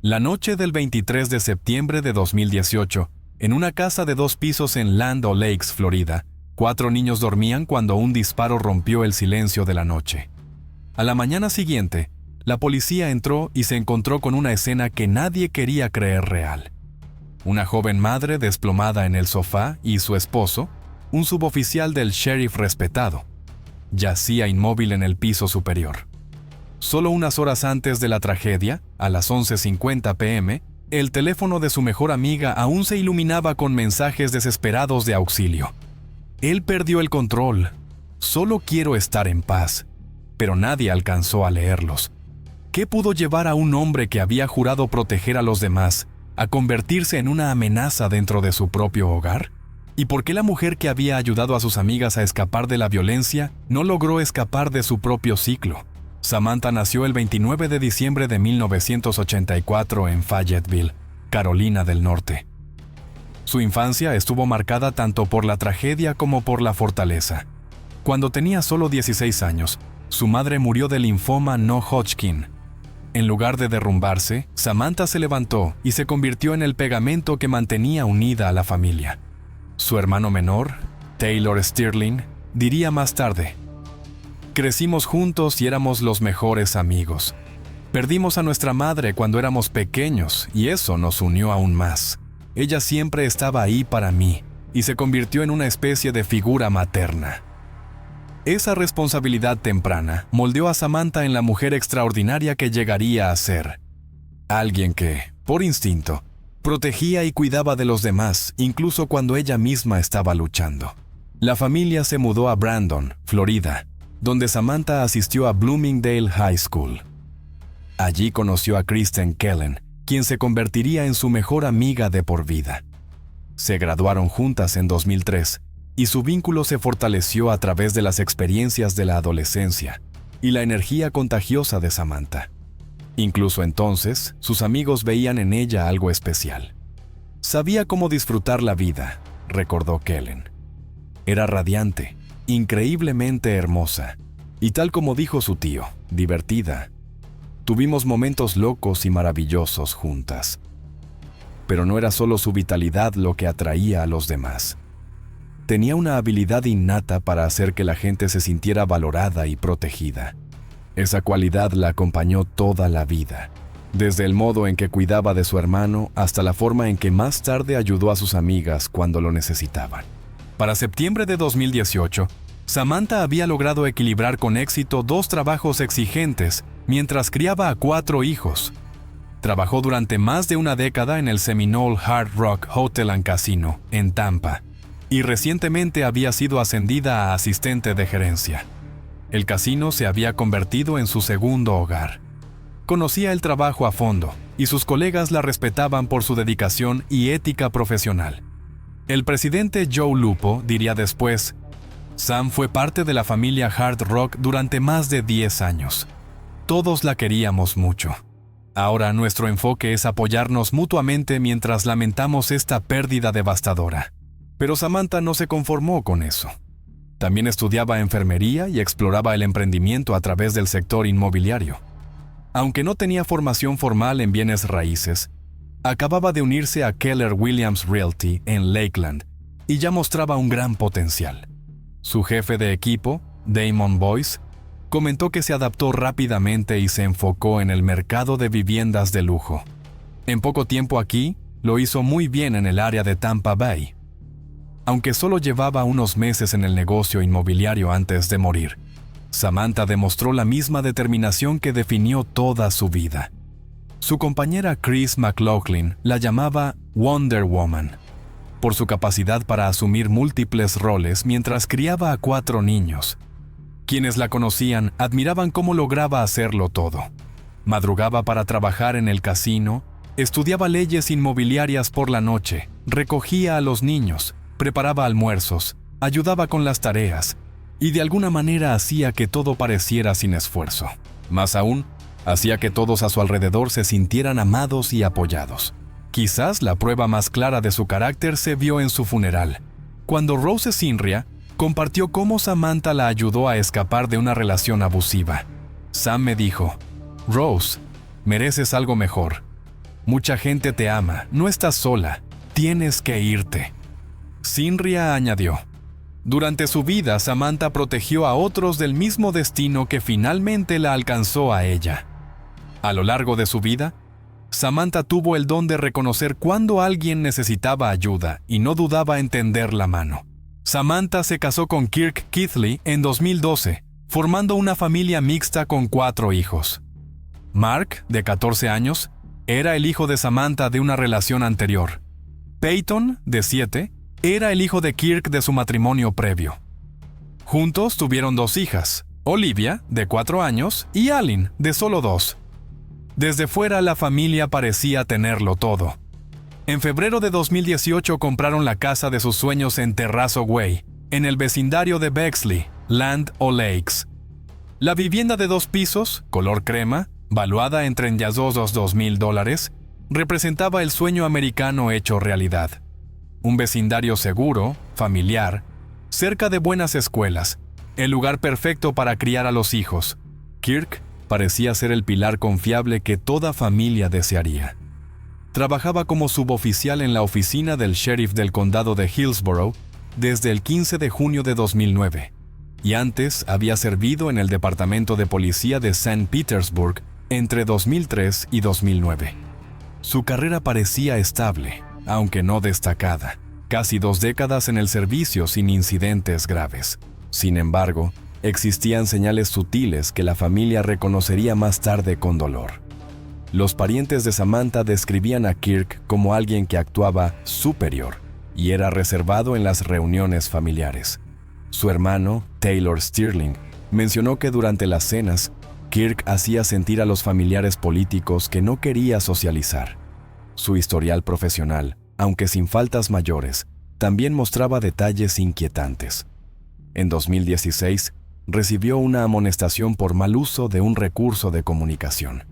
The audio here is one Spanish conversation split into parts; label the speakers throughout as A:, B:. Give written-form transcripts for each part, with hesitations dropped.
A: La noche del 23 de septiembre de 2018, en una casa de 2 pisos en Land O'Lakes, Florida, 4 niños dormían cuando un disparo rompió el silencio de la noche. A la mañana siguiente, la policía entró y se encontró con una escena que nadie quería creer real. Una joven madre desplomada en el sofá y su esposo, un suboficial del sheriff respetado, yacía inmóvil en el piso superior. Solo unas horas antes de la tragedia, a las 11:50 p.m., el teléfono de su mejor amiga aún se iluminaba con mensajes desesperados de auxilio. Él perdió el control. Solo quiero estar en paz. Pero nadie alcanzó a leerlos. ¿Qué pudo llevar a un hombre que había jurado proteger a los demás a convertirse en una amenaza dentro de su propio hogar? ¿Y por qué la mujer que había ayudado a sus amigas a escapar de la violencia no logró escapar de su propio ciclo? Samantha nació el 29 de diciembre de 1984 en Fayetteville, Carolina del Norte. Su infancia estuvo marcada tanto por la tragedia como por la fortaleza. Cuando tenía solo 16 años, su madre murió de linfoma no Hodgkin. En lugar de derrumbarse, Samantha se levantó y se convirtió en el pegamento que mantenía unida a la familia. Su hermano menor, Taylor Sterling, diría más tarde: "Crecimos juntos y éramos los mejores amigos. Perdimos a nuestra madre cuando éramos pequeños y eso nos unió aún más. Ella siempre estaba ahí para mí y se convirtió en una especie de figura materna". Esa responsabilidad temprana moldeó a Samantha en la mujer extraordinaria que llegaría a ser. Alguien que, por instinto, protegía y cuidaba de los demás, incluso cuando ella misma estaba luchando. La familia se mudó a Brandon, Florida, donde Samantha asistió a Bloomingdale High School. Allí conoció a Kristen Kellen, quien se convertiría en su mejor amiga de por vida. Se graduaron juntas en 2003, y su vínculo se fortaleció a través de las experiencias de la adolescencia y la energía contagiosa de Samantha. Incluso entonces, sus amigos veían en ella algo especial. Sabía cómo disfrutar la vida, recordó Kellen. Era radiante, increíblemente hermosa, y tal como dijo su tío, divertida. Tuvimos momentos locos y maravillosos juntas. Pero no era solo su vitalidad lo que atraía a los demás. Tenía una habilidad innata para hacer que la gente se sintiera valorada y protegida. Esa cualidad la acompañó toda la vida, desde el modo en que cuidaba de su hermano hasta la forma en que más tarde ayudó a sus amigas cuando lo necesitaban. Para septiembre de 2018, Samantha había logrado equilibrar con éxito 2 trabajos exigentes mientras criaba a 4 hijos. Trabajó durante más de una década en el Seminole Hard Rock Hotel and Casino, en Tampa, y recientemente había sido ascendida a asistente de gerencia. El casino se había convertido en su segundo hogar. Conocía el trabajo a fondo, y sus colegas la respetaban por su dedicación y ética profesional. El presidente Joe Lupo diría después: "Sam fue parte de la familia Hard Rock durante más de 10 años. Todos la queríamos mucho. Ahora nuestro enfoque es apoyarnos mutuamente mientras lamentamos esta pérdida devastadora". Pero Samantha no se conformó con eso. También estudiaba enfermería y exploraba el emprendimiento a través del sector inmobiliario. Aunque no tenía formación formal en bienes raíces, acababa de unirse a Keller Williams Realty en Lakeland y ya mostraba un gran potencial. Su jefe de equipo, Damon Boyce, comentó que se adaptó rápidamente y se enfocó en el mercado de viviendas de lujo. En poco tiempo aquí, lo hizo muy bien en el área de Tampa Bay. Aunque solo llevaba unos meses en el negocio inmobiliario antes de morir, Samantha demostró la misma determinación que definió toda su vida. Su compañera Chris McLaughlin la llamaba Wonder Woman, por su capacidad para asumir múltiples roles mientras criaba a 4 niños. Quienes la conocían admiraban cómo lograba hacerlo todo. Madrugaba para trabajar en el casino, estudiaba leyes inmobiliarias por la noche, recogía a los niños, preparaba almuerzos, ayudaba con las tareas y de alguna manera hacía que todo pareciera sin esfuerzo. Más aún, hacía que todos a su alrededor se sintieran amados y apoyados. Quizás la prueba más clara de su carácter se vio en su funeral, cuando Rose Sinria compartió cómo Samantha la ayudó a escapar de una relación abusiva. Sam me dijo: "Rose, mereces algo mejor. Mucha gente te ama, no estás sola, tienes que irte. Sinria añadió. Durante su vida, Samantha protegió a otros del mismo destino que finalmente la alcanzó a ella. A lo largo de su vida, Samantha tuvo el don de reconocer cuando alguien necesitaba ayuda y no dudaba en tender la mano. Samantha se casó con Kirk Keithley en 2012, formando una familia mixta con 4 hijos. Mark, de 14 años, era el hijo de Samantha de una relación anterior. Peyton, de 7, era el hijo de Kirk de su matrimonio previo. Juntos tuvieron 2 hijas, Olivia, de 4 años, y Alin, de solo 2. Desde fuera la familia parecía tenerlo todo. En febrero de 2018 compraron la casa de sus sueños en Terrazzo Way, en el vecindario de Bexley, Land O'Lakes. La vivienda de 2 pisos, color crema, valuada en $32,000, representaba el sueño americano hecho realidad. Un vecindario seguro, familiar, cerca de buenas escuelas, el lugar perfecto para criar a los hijos. Kirk parecía ser el pilar confiable que toda familia desearía. Trabajaba como suboficial en la oficina del sheriff del condado de Hillsborough desde el 15 de junio de 2009, y antes había servido en el departamento de policía de St. Petersburg entre 2003 y 2009. Su carrera parecía estable, aunque no destacada. Casi 2 décadas en el servicio sin incidentes graves. Sin embargo, existían señales sutiles que la familia reconocería más tarde con dolor. Los parientes de Samantha describían a Kirk como alguien que actuaba superior y era reservado en las reuniones familiares. Su hermano, Taylor Stirling, mencionó que durante las cenas, Kirk hacía sentir a los familiares políticos que no quería socializar. Su historial profesional, aunque sin faltas mayores, también mostraba detalles inquietantes. En 2016, recibió una amonestación por mal uso de un recurso de comunicación.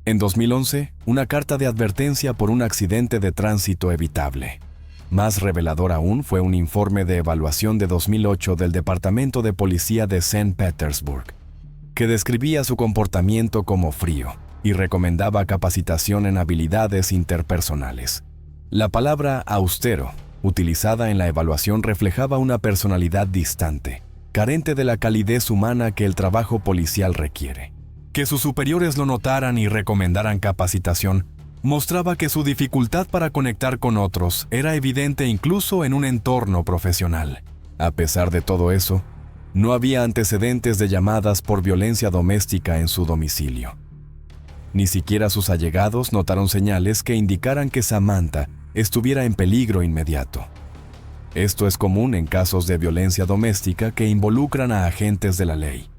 A: En 2011, una carta de advertencia por un accidente de tránsito evitable. Más revelador aún fue un informe de evaluación de 2008 del Departamento de Policía de St. Petersburg, que describía su comportamiento como frío y recomendaba capacitación en habilidades interpersonales. La palabra austero, utilizada en la evaluación, reflejaba una personalidad distante, carente de la calidez humana que el trabajo policial requiere. Que sus superiores lo notaran y recomendaran capacitación mostraba que su dificultad para conectar con otros era evidente incluso en un entorno profesional. A pesar de todo eso, no había antecedentes de llamadas por violencia doméstica en su domicilio. Ni siquiera sus allegados notaron señales que indicaran que Samantha estuviera en peligro inmediato. Esto es común en casos de violencia doméstica que involucran a agentes de la ley.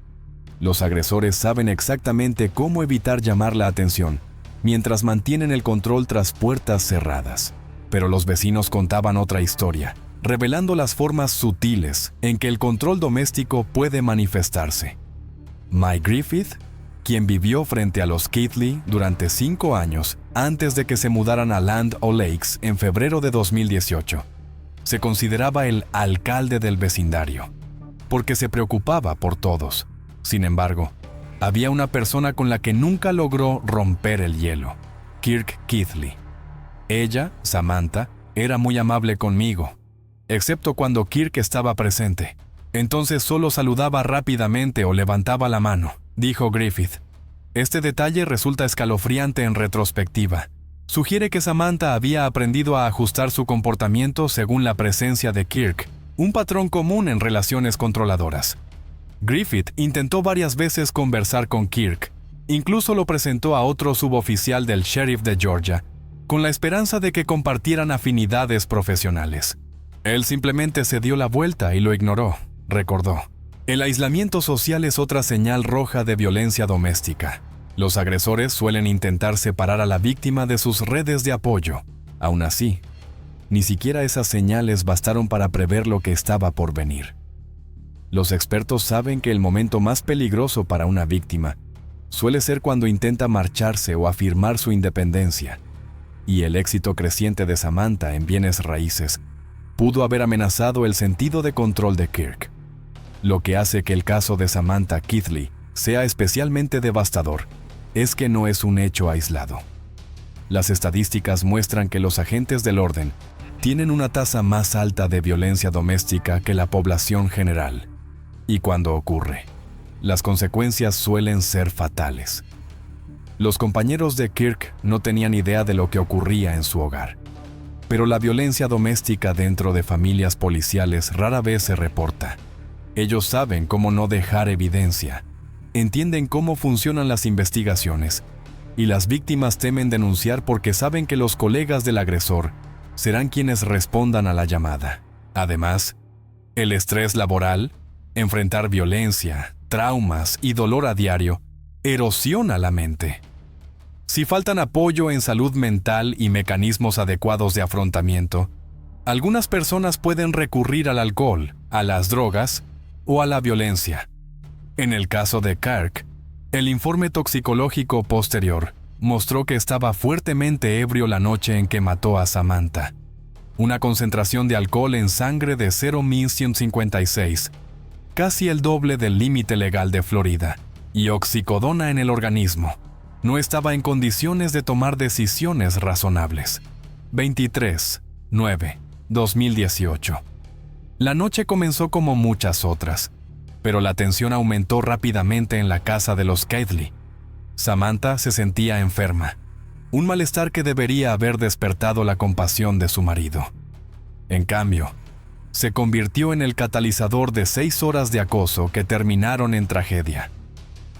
A: Los agresores saben exactamente cómo evitar llamar la atención, mientras mantienen el control tras puertas cerradas. Pero los vecinos contaban otra historia, revelando las formas sutiles en que el control doméstico puede manifestarse. Mike Griffith, quien vivió frente a los Keithley durante 5 años antes de que se mudaran a Land O'Lakes en febrero de 2018, se consideraba el alcalde del vecindario, porque se preocupaba por todos. Sin embargo, había una persona con la que nunca logró romper el hielo: Kirk Keithley. Ella, Samantha, era muy amable conmigo, excepto cuando Kirk estaba presente. Entonces solo saludaba rápidamente o levantaba la mano, dijo Griffith. Este detalle resulta escalofriante en retrospectiva. Sugiere que Samantha había aprendido a ajustar su comportamiento según la presencia de Kirk, un patrón común en relaciones controladoras. Griffith intentó varias veces conversar con Kirk, incluso lo presentó a otro suboficial del sheriff de Georgia, con la esperanza de que compartieran afinidades profesionales. Él simplemente se dio la vuelta y lo ignoró, recordó. El aislamiento social es otra señal roja de violencia doméstica. Los agresores suelen intentar separar a la víctima de sus redes de apoyo. Aún así, ni siquiera esas señales bastaron para prever lo que estaba por venir. Los expertos saben que el momento más peligroso para una víctima suele ser cuando intenta marcharse o afirmar su independencia, y el éxito creciente de Samantha en bienes raíces pudo haber amenazado el sentido de control de Kirk. Lo que hace que el caso de Samantha Keithley sea especialmente devastador es que no es un hecho aislado. Las estadísticas muestran que los agentes del orden tienen una tasa más alta de violencia doméstica que la población general. Y cuando ocurre, las consecuencias suelen ser fatales. Los compañeros de Kirk no tenían idea de lo que ocurría en su hogar. Pero la violencia doméstica dentro de familias policiales rara vez se reporta. Ellos saben cómo no dejar evidencia, entienden cómo funcionan las investigaciones, y las víctimas temen denunciar porque saben que los colegas del agresor serán quienes respondan a la llamada. Además, el estrés laboral, enfrentar violencia, traumas y dolor a diario, erosiona la mente. Si faltan apoyo en salud mental y mecanismos adecuados de afrontamiento, algunas personas pueden recurrir al alcohol, a las drogas o a la violencia. En el caso de Kirk, el informe toxicológico posterior mostró que estaba fuertemente ebrio la noche en que mató a Samantha. Una concentración de alcohol en sangre de 0,156, casi el doble del límite legal de Florida, y oxicodona en el organismo. No estaba en condiciones de tomar decisiones razonables. 23/9/2018. La noche comenzó como muchas otras, pero la tensión aumentó rápidamente en la casa de los Keithley. Samantha se sentía enferma, un malestar que debería haber despertado la compasión de su marido. En cambio, se convirtió en el catalizador de 6 horas de acoso que terminaron en tragedia.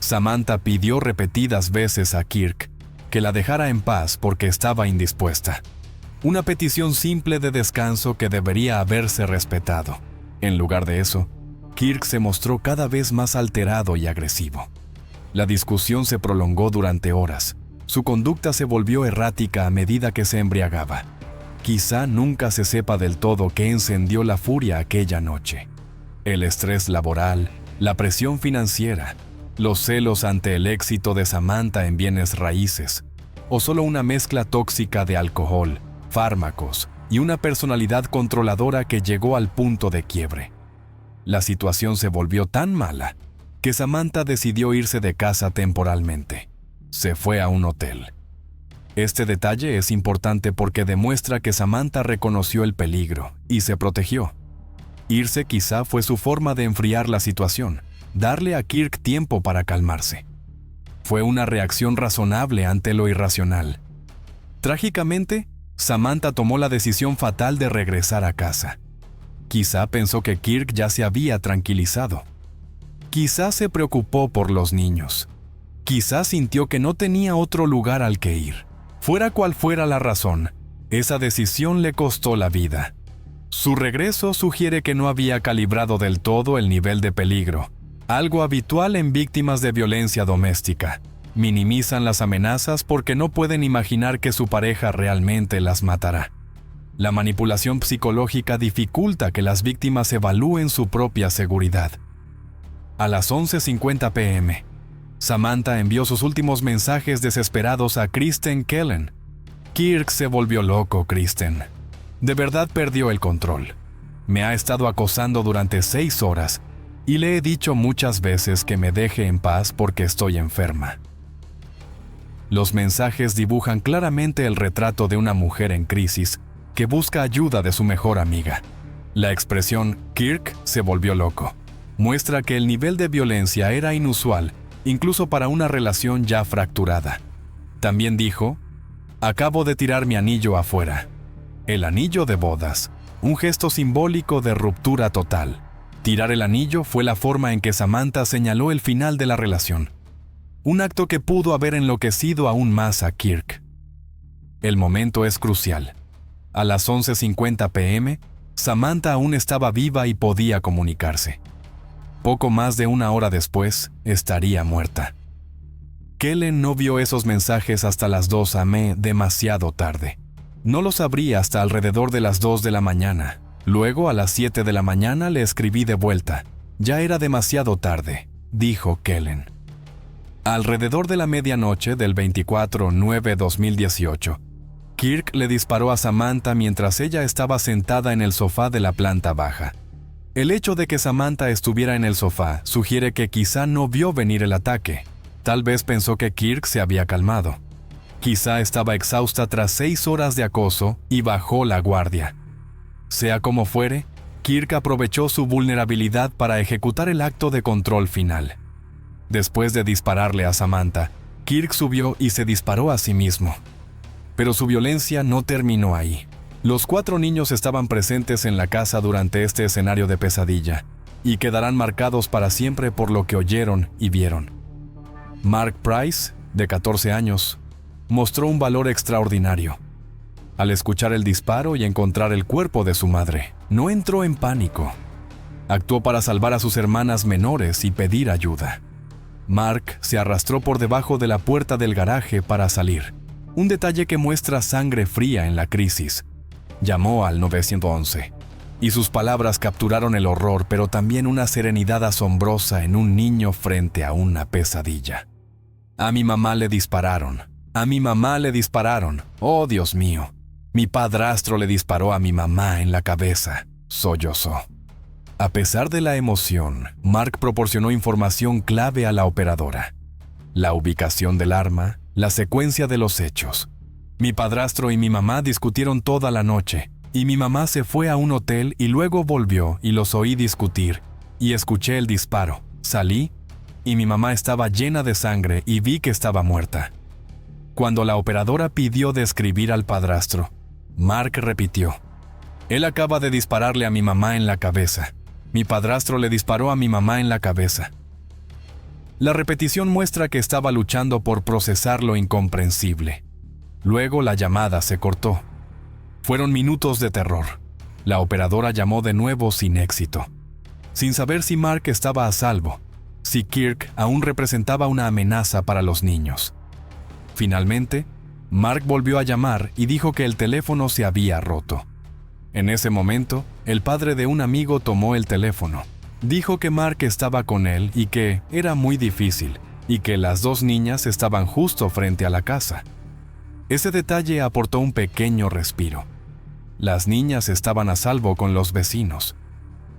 A: Samantha pidió repetidas veces a Kirk que la dejara en paz porque estaba indispuesta. Una petición simple de descanso que debería haberse respetado. En lugar de eso, Kirk se mostró cada vez más alterado y agresivo. La discusión se prolongó durante horas. Su conducta se volvió errática a medida que se embriagaba. Quizá nunca se sepa del todo qué encendió la furia aquella noche. El estrés laboral, la presión financiera, los celos ante el éxito de Samantha en bienes raíces, o solo una mezcla tóxica de alcohol, fármacos y una personalidad controladora que llegó al punto de quiebre. La situación se volvió tan mala que Samantha decidió irse de casa temporalmente. Se fue a un hotel. Este detalle es importante porque demuestra que Samantha reconoció el peligro y se protegió. Irse quizá fue su forma de enfriar la situación, darle a Kirk tiempo para calmarse. Fue una reacción razonable ante lo irracional. Trágicamente, Samantha tomó la decisión fatal de regresar a casa. Quizá pensó que Kirk ya se había tranquilizado. Quizá se preocupó por los niños. Quizá sintió que no tenía otro lugar al que ir. Fuera cual fuera la razón, esa decisión le costó la vida. Su regreso sugiere que no había calibrado del todo el nivel de peligro, algo habitual en víctimas de violencia doméstica. Minimizan las amenazas porque no pueden imaginar que su pareja realmente las matará. La manipulación psicológica dificulta que las víctimas evalúen su propia seguridad. A las 11:50 p.m., Samantha envió sus últimos mensajes desesperados a Kristen Kellen. Kirk se volvió loco, Kristen. De verdad perdió el control. Me ha estado acosando durante 6 horas y le he dicho muchas veces que me deje en paz porque estoy enferma. Los mensajes dibujan claramente el retrato de una mujer en crisis que busca ayuda de su mejor amiga. La expresión Kirk se volvió loco muestra que el nivel de violencia era inusual, incluso para una relación ya fracturada. También dijo: acabo de tirar mi anillo afuera. El anillo de bodas, un gesto simbólico de ruptura total. Tirar el anillo fue la forma en que Samantha señaló el final de la relación. Un acto que pudo haber enloquecido aún más a Kirk. El momento es crucial. A las 11:50 p.m., Samantha aún estaba viva y podía comunicarse. Poco más de una hora después, estaría muerta. Kellen no vio esos mensajes hasta las 2 a.m., demasiado tarde. No los sabría hasta alrededor de las 2 de la mañana. Luego, a las 7 de la mañana, le escribí de vuelta. Ya era demasiado tarde, dijo Kellen. Alrededor de la medianoche del 24/9/2018, Kirk le disparó a Samantha mientras ella estaba sentada en el sofá de la planta baja. El hecho de que Samantha estuviera en el sofá sugiere que quizá no vio venir el ataque. Tal vez pensó que Kirk se había calmado. Quizá estaba exhausta tras 6 horas de acoso y bajó la guardia. Sea como fuere, Kirk aprovechó su vulnerabilidad para ejecutar el acto de control final. Después de dispararle a Samantha, Kirk subió y se disparó a sí mismo. Pero su violencia no terminó ahí. Los 4 niños estaban presentes en la casa durante este escenario de pesadilla y quedarán marcados para siempre por lo que oyeron y vieron. Mark Price, de 14 años, mostró un valor extraordinario. Al escuchar el disparo y encontrar el cuerpo de su madre, no entró en pánico. Actuó para salvar a sus hermanas menores y pedir ayuda. Mark se arrastró por debajo de la puerta del garaje para salir, un detalle que muestra sangre fría en la crisis. Llamó al 911, y sus palabras capturaron el horror, pero también una serenidad asombrosa en un niño frente a una pesadilla. A mi mamá le dispararon. A mi mamá le dispararon. Oh, Dios mío. Mi padrastro le disparó a mi mamá en la cabeza, sollozó. A pesar de la emoción, Mark proporcionó información clave a la operadora. La ubicación del arma, la secuencia de los hechos. Mi padrastro y mi mamá discutieron toda la noche, y mi mamá se fue a un hotel y luego volvió y los oí discutir, y escuché el disparo. Salí, y mi mamá estaba llena de sangre y vi que estaba muerta. Cuando la operadora pidió describir al padrastro, Mark repitió: él acaba de dispararle a mi mamá en la cabeza. Mi padrastro le disparó a mi mamá en la cabeza. La repetición muestra que estaba luchando por procesar lo incomprensible. Luego la llamada se cortó. Fueron minutos de terror. La operadora llamó de nuevo sin éxito, sin saber si Mark estaba a salvo, si Kirk aún representaba una amenaza para los niños. Finalmente, Mark volvió a llamar y dijo que el teléfono se había roto. En ese momento, el padre de un amigo tomó el teléfono. Dijo que Mark estaba con él y que era muy difícil, y que las 2 niñas estaban justo frente a la casa. Ese detalle aportó un pequeño respiro. Las niñas estaban a salvo con los vecinos.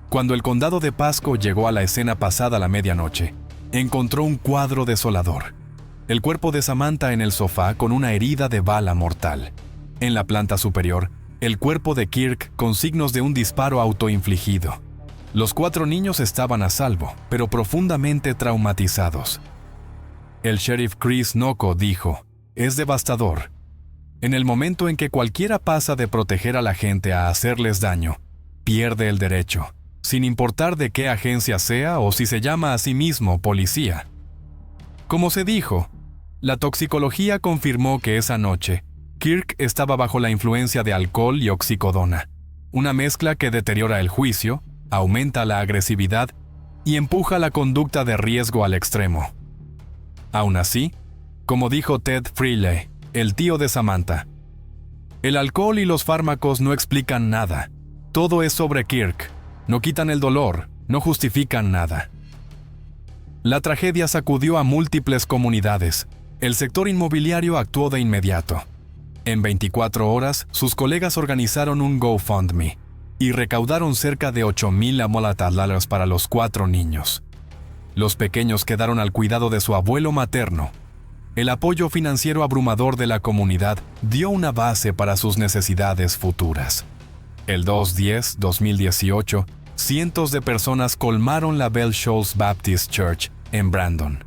A: Cuando el condado de Pasco llegó a la escena pasada la medianoche, encontró un cuadro desolador. El cuerpo de Samantha en el sofá con una herida de bala mortal. En la planta superior, el cuerpo de Kirk con signos de un disparo autoinfligido. Los 4 niños estaban a salvo, pero profundamente traumatizados. El sheriff Chris Nocco dijo: es devastador. En el momento en que cualquiera pasa de proteger a la gente a hacerles daño, pierde el derecho, sin importar de qué agencia sea o si se llama a sí mismo policía. Como se dijo, la toxicología confirmó que esa noche, Kirk estaba bajo la influencia de alcohol y oxicodona, una mezcla que deteriora el juicio, aumenta la agresividad y empuja la conducta de riesgo al extremo. Aún así, como dijo Ted Freeley, el tío de Samantha, el alcohol y los fármacos no explican nada. Todo es sobre Kirk. No quitan el dolor, no justifican nada. La tragedia sacudió a múltiples comunidades. El sector inmobiliario actuó de inmediato. En 24 horas, sus colegas organizaron un GoFundMe y recaudaron cerca de $8,000 para los 4 niños. Los pequeños quedaron al cuidado de su abuelo materno. El apoyo financiero abrumador de la comunidad dio una base para sus necesidades futuras. El 2/10/2018, cientos de personas colmaron la Bell Shoals Baptist Church en Brandon.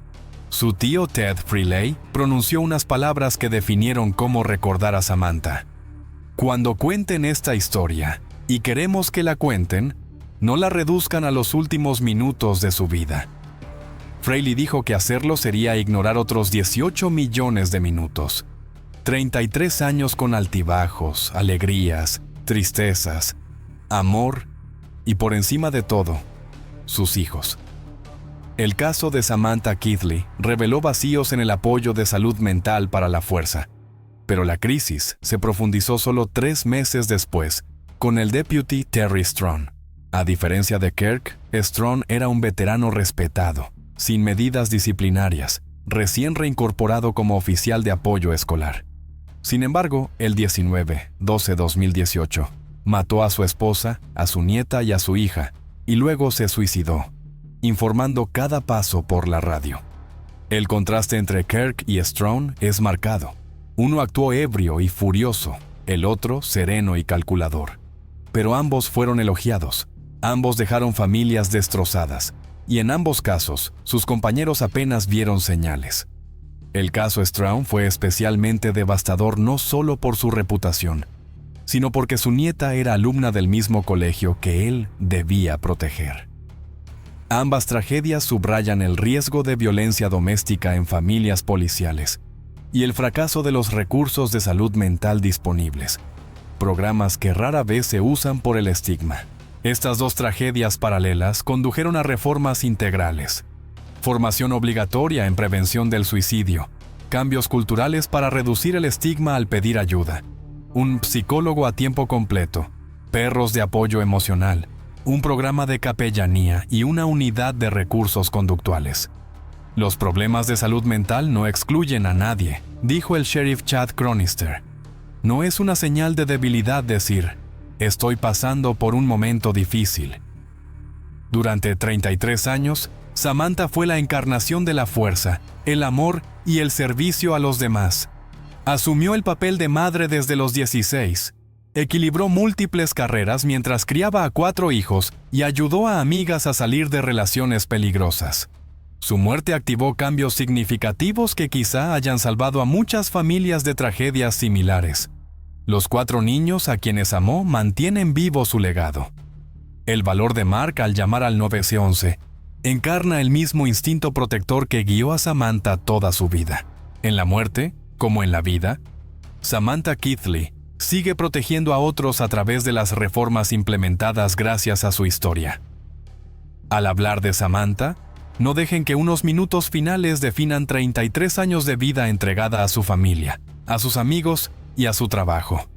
A: Su tío Ted Freeley pronunció unas palabras que definieron cómo recordar a Samantha. Cuando cuenten esta historia, y queremos que la cuenten, no la reduzcan a los últimos minutos de su vida. Freiley dijo que hacerlo sería ignorar otros 18 millones de minutos. 33 años con altibajos, alegrías, tristezas, amor y, por encima de todo, sus hijos. El caso de Samantha Keithley reveló vacíos en el apoyo de salud mental para la fuerza, pero la crisis se profundizó solo 3 meses después, con el deputy Terry Strong. A diferencia de Kirk, Strong era un veterano respetado, sin medidas disciplinarias, recién reincorporado como oficial de apoyo escolar. Sin embargo, el 19/12/2018, mató a su esposa, a su nieta y a su hija, y luego se suicidó, informando cada paso por la radio. El contraste entre Kirk y Strong es marcado. Uno actuó ebrio y furioso, el otro sereno y calculador. Pero ambos fueron elogiados, ambos dejaron familias destrozadas, y en ambos casos, sus compañeros apenas vieron señales. El caso Strawn fue especialmente devastador no solo por su reputación, sino porque su nieta era alumna del mismo colegio que él debía proteger. Ambas tragedias subrayan el riesgo de violencia doméstica en familias policiales y el fracaso de los recursos de salud mental disponibles, programas que rara vez se usan por el estigma. Estas dos tragedias paralelas condujeron a reformas integrales: formación obligatoria en prevención del suicidio, cambios culturales para reducir el estigma al pedir ayuda, un psicólogo a tiempo completo, perros de apoyo emocional, un programa de capellanía y una unidad de recursos conductuales. Los problemas de salud mental no excluyen a nadie, dijo el sheriff Chad Chronister. No es una señal de debilidad decir, estoy pasando por un momento difícil. Durante 33 años, Samantha fue la encarnación de la fuerza, el amor y el servicio a los demás. Asumió el papel de madre desde los 16. Equilibró múltiples carreras mientras criaba a 4 hijos y ayudó a amigas a salir de relaciones peligrosas. Su muerte activó cambios significativos que quizá hayan salvado a muchas familias de tragedias similares. Los 4 niños a quienes amó mantienen vivo su legado. El valor de Mark al llamar al 911 encarna el mismo instinto protector que guió a Samantha toda su vida. En la muerte, como en la vida, Samantha Keithley sigue protegiendo a otros a través de las reformas implementadas gracias a su historia. Al hablar de Samantha, no dejen que unos minutos finales definan 33 años de vida entregada a su familia, a sus amigos y a su trabajo.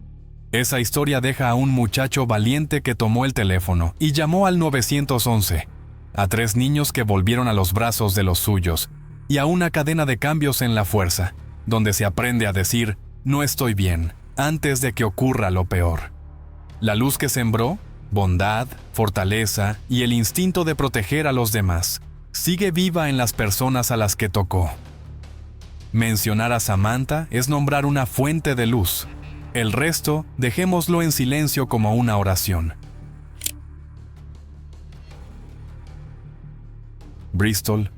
A: Esa historia deja a un muchacho valiente que tomó el teléfono y llamó al 911, a 3 niños que volvieron a los brazos de los suyos, y a una cadena de cambios en la fuerza, donde se aprende a decir, no estoy bien, antes de que ocurra lo peor. La luz que sembró, bondad, fortaleza y el instinto de proteger a los demás, sigue viva en las personas a las que tocó. Mencionar a Samantha es nombrar una fuente de luz. El resto, dejémoslo en silencio como una oración. Bristol,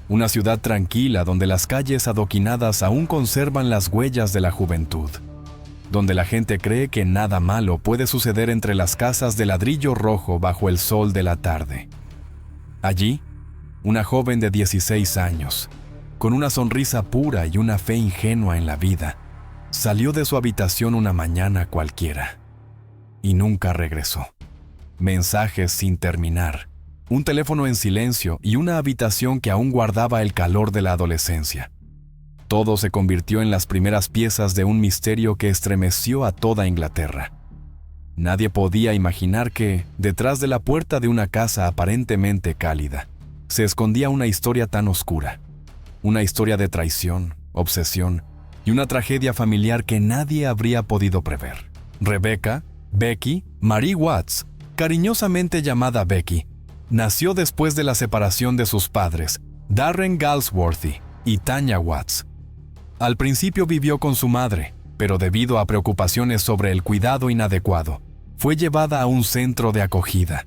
A: una ciudad tranquila donde las calles adoquinadas aún conservan las huellas de la juventud, donde la gente cree que nada malo puede suceder entre las casas de ladrillo rojo bajo el sol de la tarde. Allí, una joven de 16 años, con una sonrisa pura y una fe ingenua en la vida, salió de su habitación una mañana cualquiera y nunca regresó. Mensajes sin terminar, un teléfono en silencio y una habitación que aún guardaba el calor de la adolescencia. Todo se convirtió en las primeras piezas de un misterio que estremeció a toda Inglaterra. Nadie podía imaginar que, detrás de la puerta de una casa aparentemente cálida, se escondía una historia tan oscura. Una historia de traición, obsesión y una tragedia familiar que nadie habría podido prever. Rebecca, Becky, Marie Watts, cariñosamente llamada Becky, nació después de la separación de sus padres, Darren Galsworthy y Tanya Watts. Al principio vivió con su madre, pero debido a preocupaciones sobre el cuidado inadecuado, fue llevada a un centro de acogida.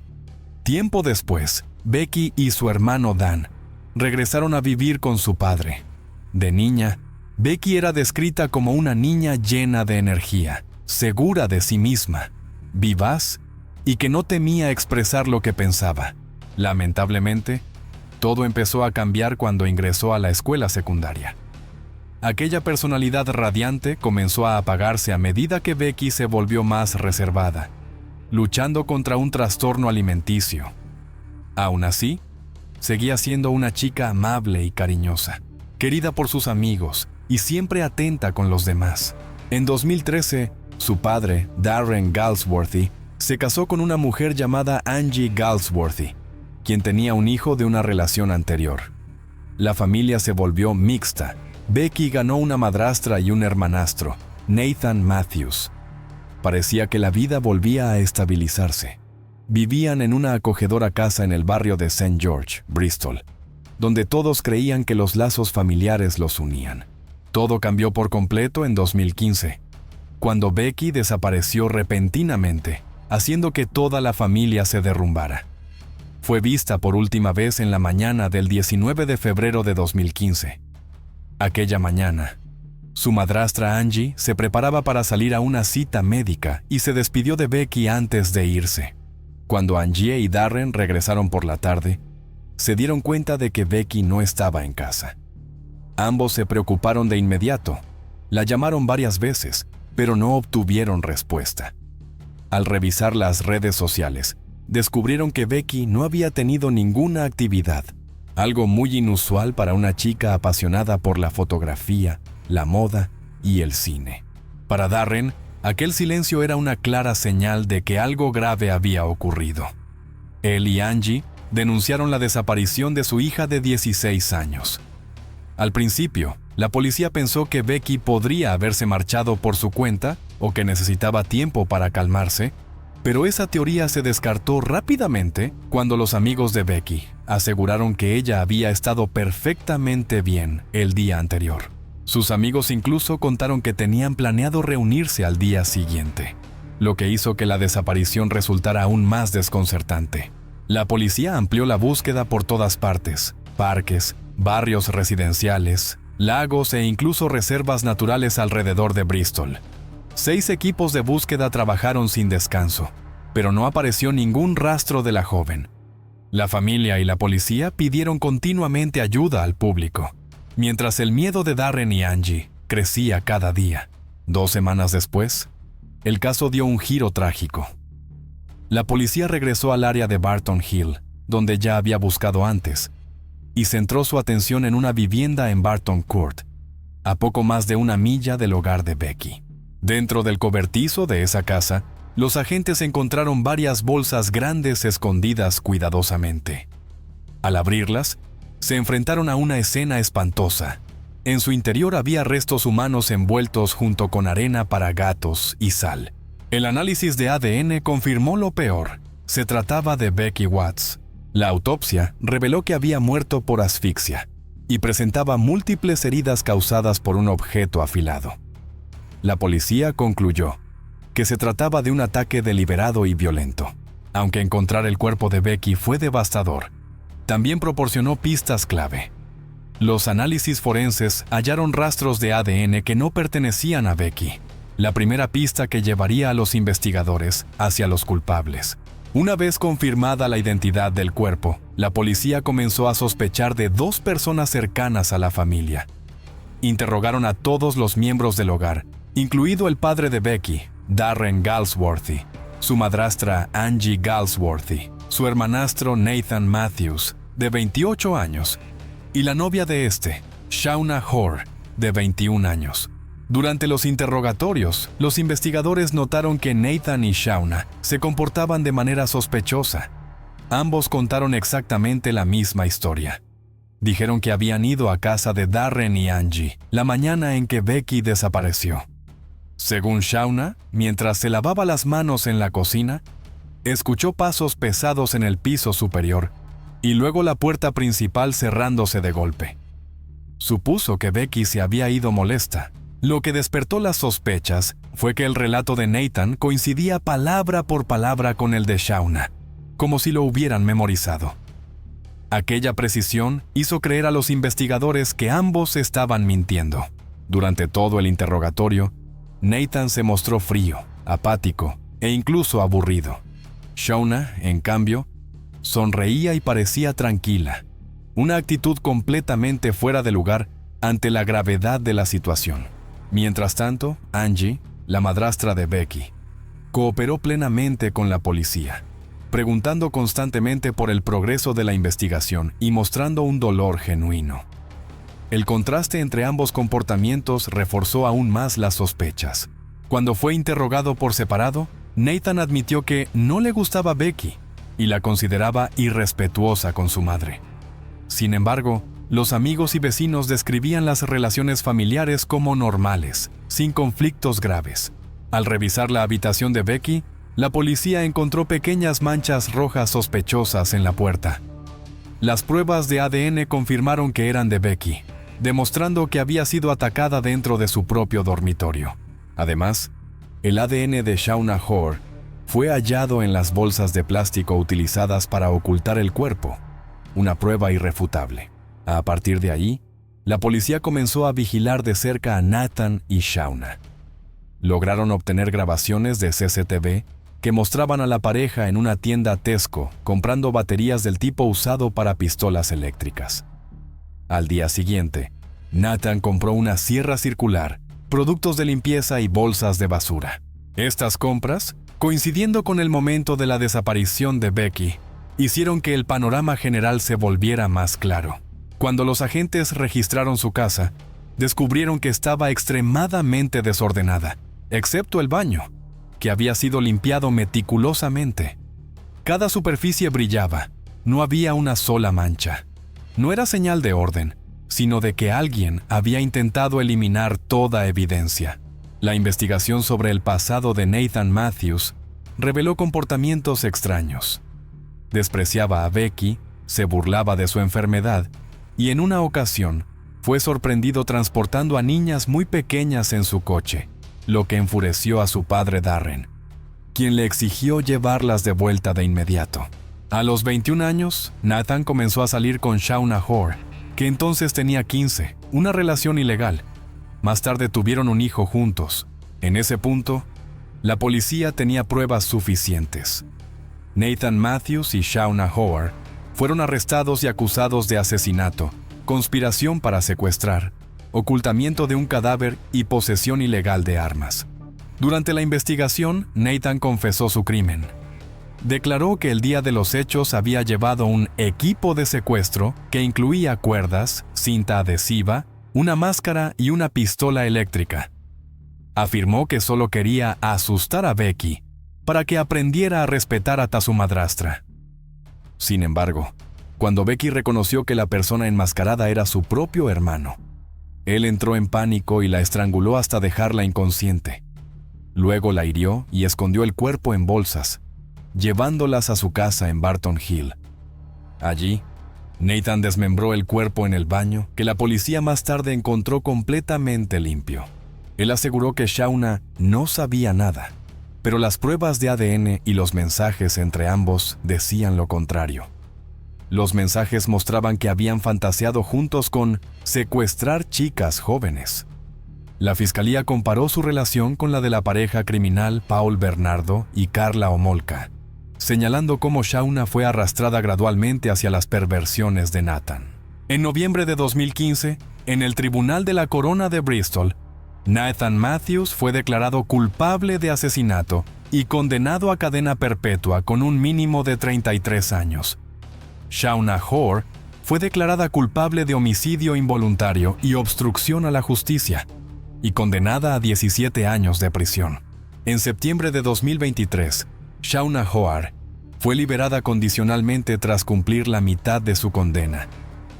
A: Tiempo después, Becky y su hermano Dan regresaron a vivir con su padre. De niña, Becky era descrita como una niña llena de energía, segura de sí misma, vivaz y que no temía expresar lo que pensaba. Lamentablemente, todo empezó a cambiar cuando ingresó a la escuela secundaria. Aquella personalidad radiante comenzó a apagarse a medida que Becky se volvió más reservada, luchando contra un trastorno alimenticio. Aún así, seguía siendo una chica amable y cariñosa, querida por sus amigos y siempre atenta con los demás. En 2013, su padre, Darren Galsworthy, se casó con una mujer llamada Angie Galsworthy, quien tenía un hijo de una relación anterior. La familia se volvió mixta. Becky ganó una madrastra y un hermanastro, Nathan Matthews. Parecía que la vida volvía a estabilizarse. Vivían en una acogedora casa en el barrio de St. George, Bristol, donde todos creían que los lazos familiares los unían. Todo cambió por completo en 2015, cuando Becky desapareció repentinamente, haciendo que toda la familia se derrumbara. Fue vista por última vez en la mañana del 19 de febrero de 2015. Aquella mañana, su madrastra Angie se preparaba para salir a una cita médica y se despidió de Becky antes de irse. Cuando Angie y Darren regresaron por la tarde, se dieron cuenta de que Becky no estaba en casa. Ambos se preocuparon de inmediato. La llamaron varias veces, pero no obtuvieron respuesta. Al revisar las redes sociales, descubrieron que Becky no había tenido ninguna actividad, algo muy inusual para una chica apasionada por la fotografía, la moda y el cine. Para Darren, aquel silencio era una clara señal de que algo grave había ocurrido. Él y Angie denunciaron la desaparición de su hija de 16 años. Al principio, la policía pensó que Becky podría haberse marchado por su cuenta o que necesitaba tiempo para calmarse, pero esa teoría se descartó rápidamente cuando los amigos de Becky aseguraron que ella había estado perfectamente bien el día anterior. Sus amigos incluso contaron que tenían planeado reunirse al día siguiente, lo que hizo que la desaparición resultara aún más desconcertante. La policía amplió la búsqueda por todas partes: parques, barrios residenciales, lagos e incluso reservas naturales alrededor de Bristol. 6 equipos de búsqueda trabajaron sin descanso, pero no apareció ningún rastro de la joven. La familia y la policía pidieron continuamente ayuda al público, mientras el miedo de Darren y Angie crecía cada día. 2 semanas después, el caso dio un giro trágico. La policía regresó al área de Barton Hill, donde ya había buscado antes, y centró su atención en una vivienda en Barton Court, a poco más de 1 milla del hogar de Becky. Dentro del cobertizo de esa casa, los agentes encontraron varias bolsas grandes escondidas cuidadosamente. Al abrirlas, se enfrentaron a una escena espantosa. En su interior había restos humanos envueltos junto con arena para gatos y sal. El análisis de ADN confirmó lo peor. Se trataba de Becky Watts. La autopsia reveló que había muerto por asfixia y presentaba múltiples heridas causadas por un objeto afilado. La policía concluyó que se trataba de un ataque deliberado y violento. Aunque encontrar el cuerpo de Becky fue devastador, también proporcionó pistas clave. Los análisis forenses hallaron rastros de ADN que no pertenecían a Becky, la primera pista que llevaría a los investigadores hacia los culpables. Una vez confirmada la identidad del cuerpo, la policía comenzó a sospechar de 2 personas cercanas a la familia. Interrogaron a todos los miembros del hogar, incluido el padre de Becky, Darren Galsworthy, su madrastra Angie Galsworthy, su hermanastro Nathan Matthews, de 28 años, y la novia de Shauna Hoare, de 21 años. Durante los interrogatorios, los investigadores notaron que Nathan y Shauna se comportaban de manera sospechosa. Ambos contaron exactamente la misma historia. Dijeron que habían ido a casa de Darren y Angie la mañana en que Becky desapareció. Según Shauna, mientras se lavaba las manos en la cocina, escuchó pasos pesados en el piso superior y luego la puerta principal cerrándose de golpe. Supuso que Becky se había ido molesta. Lo que despertó las sospechas fue que el relato de Nathan coincidía palabra por palabra con el de Shauna, como si lo hubieran memorizado. Aquella precisión hizo creer a los investigadores que ambos estaban mintiendo. Durante todo el interrogatorio, Nathan se mostró frío, apático e incluso aburrido. Shauna, en cambio, sonreía y parecía tranquila, una actitud completamente fuera de lugar ante la gravedad de la situación. Mientras tanto, Angie, la madrastra de Becky, cooperó plenamente con la policía, preguntando constantemente por el progreso de la investigación y mostrando un dolor genuino. El contraste entre ambos comportamientos reforzó aún más las sospechas. Cuando fue interrogado por separado, Nathan admitió que no le gustaba Becky y la consideraba irrespetuosa con su madre. Sin embargo, los amigos y vecinos describían las relaciones familiares como normales, sin conflictos graves. Al revisar la habitación de Becky, la policía encontró pequeñas manchas rojas sospechosas en la puerta. Las pruebas de ADN confirmaron que eran de Becky. demostrando que había sido atacada dentro de su propio dormitorio. Además, el ADN de Shauna Hoare fue hallado en las bolsas de plástico utilizadas para ocultar el cuerpo, una prueba irrefutable. A partir de ahí, la policía comenzó a vigilar de cerca a Nathan y Shauna. Lograron obtener grabaciones de CCTV que mostraban a la pareja en una tienda Tesco comprando baterías del tipo usado para pistolas eléctricas. Al día siguiente, Nathan compró una sierra circular, productos de limpieza y bolsas de basura. Estas compras, coincidiendo con el momento de la desaparición de Becky, hicieron que el panorama general se volviera más claro. Cuando los agentes registraron su casa, descubrieron que estaba extremadamente desordenada, excepto el baño, que había sido limpiado meticulosamente. Cada superficie brillaba, no había una sola mancha. No era señal de orden, sino de que alguien había intentado eliminar toda evidencia. La investigación sobre el pasado de Nathan Matthews reveló comportamientos extraños. Despreciaba a Becky, se burlaba de su enfermedad y en una ocasión fue sorprendido transportando a niñas muy pequeñas en su coche, lo que enfureció a su padre Darren, quien le exigió llevarlas de vuelta de inmediato. A los 21 años, Nathan comenzó a salir con Shauna Hoare, que entonces tenía 15, una relación ilegal. Más tarde tuvieron un hijo juntos. En ese punto, la policía tenía pruebas suficientes. Nathan Matthews y Shauna Hoare fueron arrestados y acusados de asesinato, conspiración para secuestrar, ocultamiento de un cadáver y posesión ilegal de armas. Durante la investigación, Nathan confesó su crimen. Declaró que el día de los hechos había llevado un equipo de secuestro que incluía cuerdas, cinta adhesiva, una máscara y una pistola eléctrica. Afirmó que solo quería asustar a Becky para que aprendiera a respetar a su madrastra. Sin embargo, cuando Becky reconoció que la persona enmascarada era su propio hermano, él entró en pánico y la estranguló hasta dejarla inconsciente. Luego la hirió y escondió el cuerpo en bolsas, llevándolas a su casa en Barton Hill. Allí, Nathan desmembró el cuerpo en el baño, que la policía más tarde encontró completamente limpio. Él aseguró que Shauna no sabía nada, pero las pruebas de ADN y los mensajes entre ambos decían lo contrario. Los mensajes mostraban que habían fantaseado juntos con secuestrar chicas jóvenes. La fiscalía comparó su relación con la de la pareja criminal Paul Bernardo y Carla Homolka, señalando cómo Shauna fue arrastrada gradualmente hacia las perversiones de Nathan. En noviembre de 2015, en el Tribunal de la Corona de Bristol, Nathan Matthews fue declarado culpable de asesinato y condenado a cadena perpetua con un mínimo de 33 años. Shauna Hoare fue declarada culpable de homicidio involuntario y obstrucción a la justicia, y condenada a 17 años de prisión. En septiembre de 2023, Shauna Hoare fue liberada condicionalmente tras cumplir la mitad de su condena,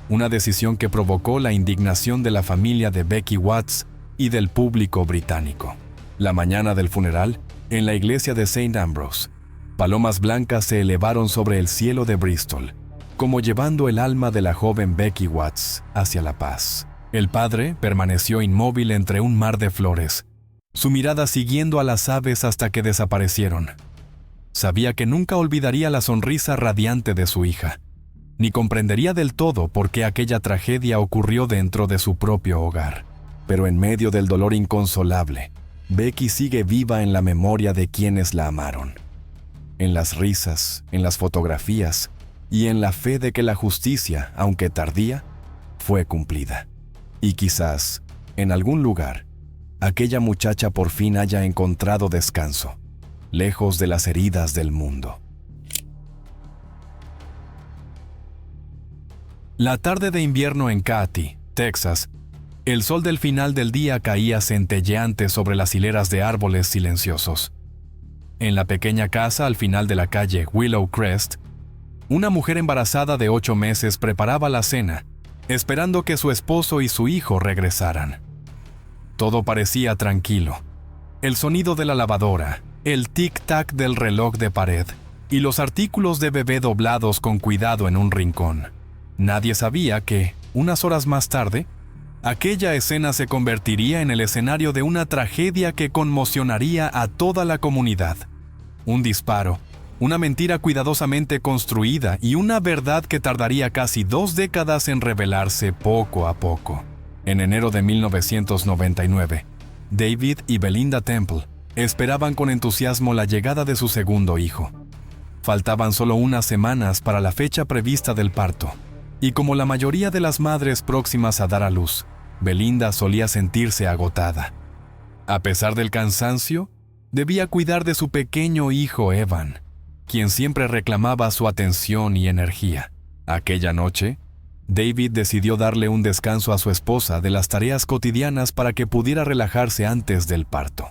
A: una decisión que provocó la indignación de la familia de Becky Watts y del público británico. La mañana del funeral, en la iglesia de St. Ambrose, palomas blancas se elevaron sobre el cielo de Bristol, como llevando el alma de la joven Becky Watts hacia la paz. El padre permaneció inmóvil entre un mar de flores, su mirada siguiendo a las aves hasta que desaparecieron. Sabía que nunca olvidaría la sonrisa radiante de su hija, ni comprendería del todo por qué aquella tragedia ocurrió dentro de su propio hogar. Pero en medio del dolor inconsolable, Becky sigue viva en la memoria de quienes la amaron. En las risas, en las fotografías y en la fe de que la justicia, aunque tardía, fue cumplida. Y quizás, en algún lugar, aquella muchacha por fin haya encontrado descanso, lejos de las heridas del mundo. La tarde de invierno en Katy, Texas, el sol del final del día caía centelleante sobre las hileras de árboles silenciosos. En la pequeña casa al final de la calle Willow Crest, una mujer embarazada de 8 meses preparaba la cena, esperando que su esposo y su hijo regresaran. Todo parecía tranquilo. El sonido de la lavadora, el tic-tac del reloj de pared y los artículos de bebé doblados con cuidado en un rincón. Nadie sabía que, unas horas más tarde, Aquella escena se convertiría en el escenario de una tragedia que conmocionaría a toda la comunidad. Un disparo, una mentira cuidadosamente construida y una verdad que tardaría casi 2 décadas en revelarse poco a poco. En enero de 1999, David y Belinda Temple esperaban con entusiasmo la llegada de su segundo hijo. Faltaban solo unas semanas para la fecha prevista del parto, y como la mayoría de las madres próximas a dar a luz, Belinda solía sentirse agotada. A pesar del cansancio, debía cuidar de su pequeño hijo Evan, quien siempre reclamaba su atención y energía. Aquella noche, David decidió darle un descanso a su esposa de las tareas cotidianas para que pudiera relajarse antes del parto.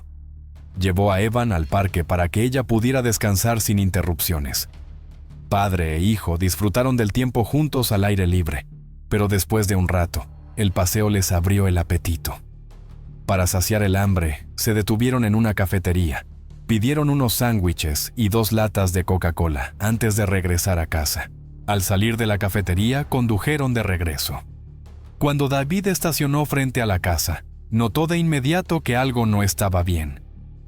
A: Llevó a Evan al parque para que ella pudiera descansar sin interrupciones. Padre e hijo disfrutaron del tiempo juntos al aire libre, pero después de un rato, el paseo les abrió el apetito. Para saciar el hambre, se detuvieron en una cafetería, pidieron unos sándwiches y 2 latas de Coca-Cola antes de regresar a casa. Al salir de la cafetería, condujeron de regreso. Cuando David estacionó frente a la casa, notó de inmediato que algo no estaba bien.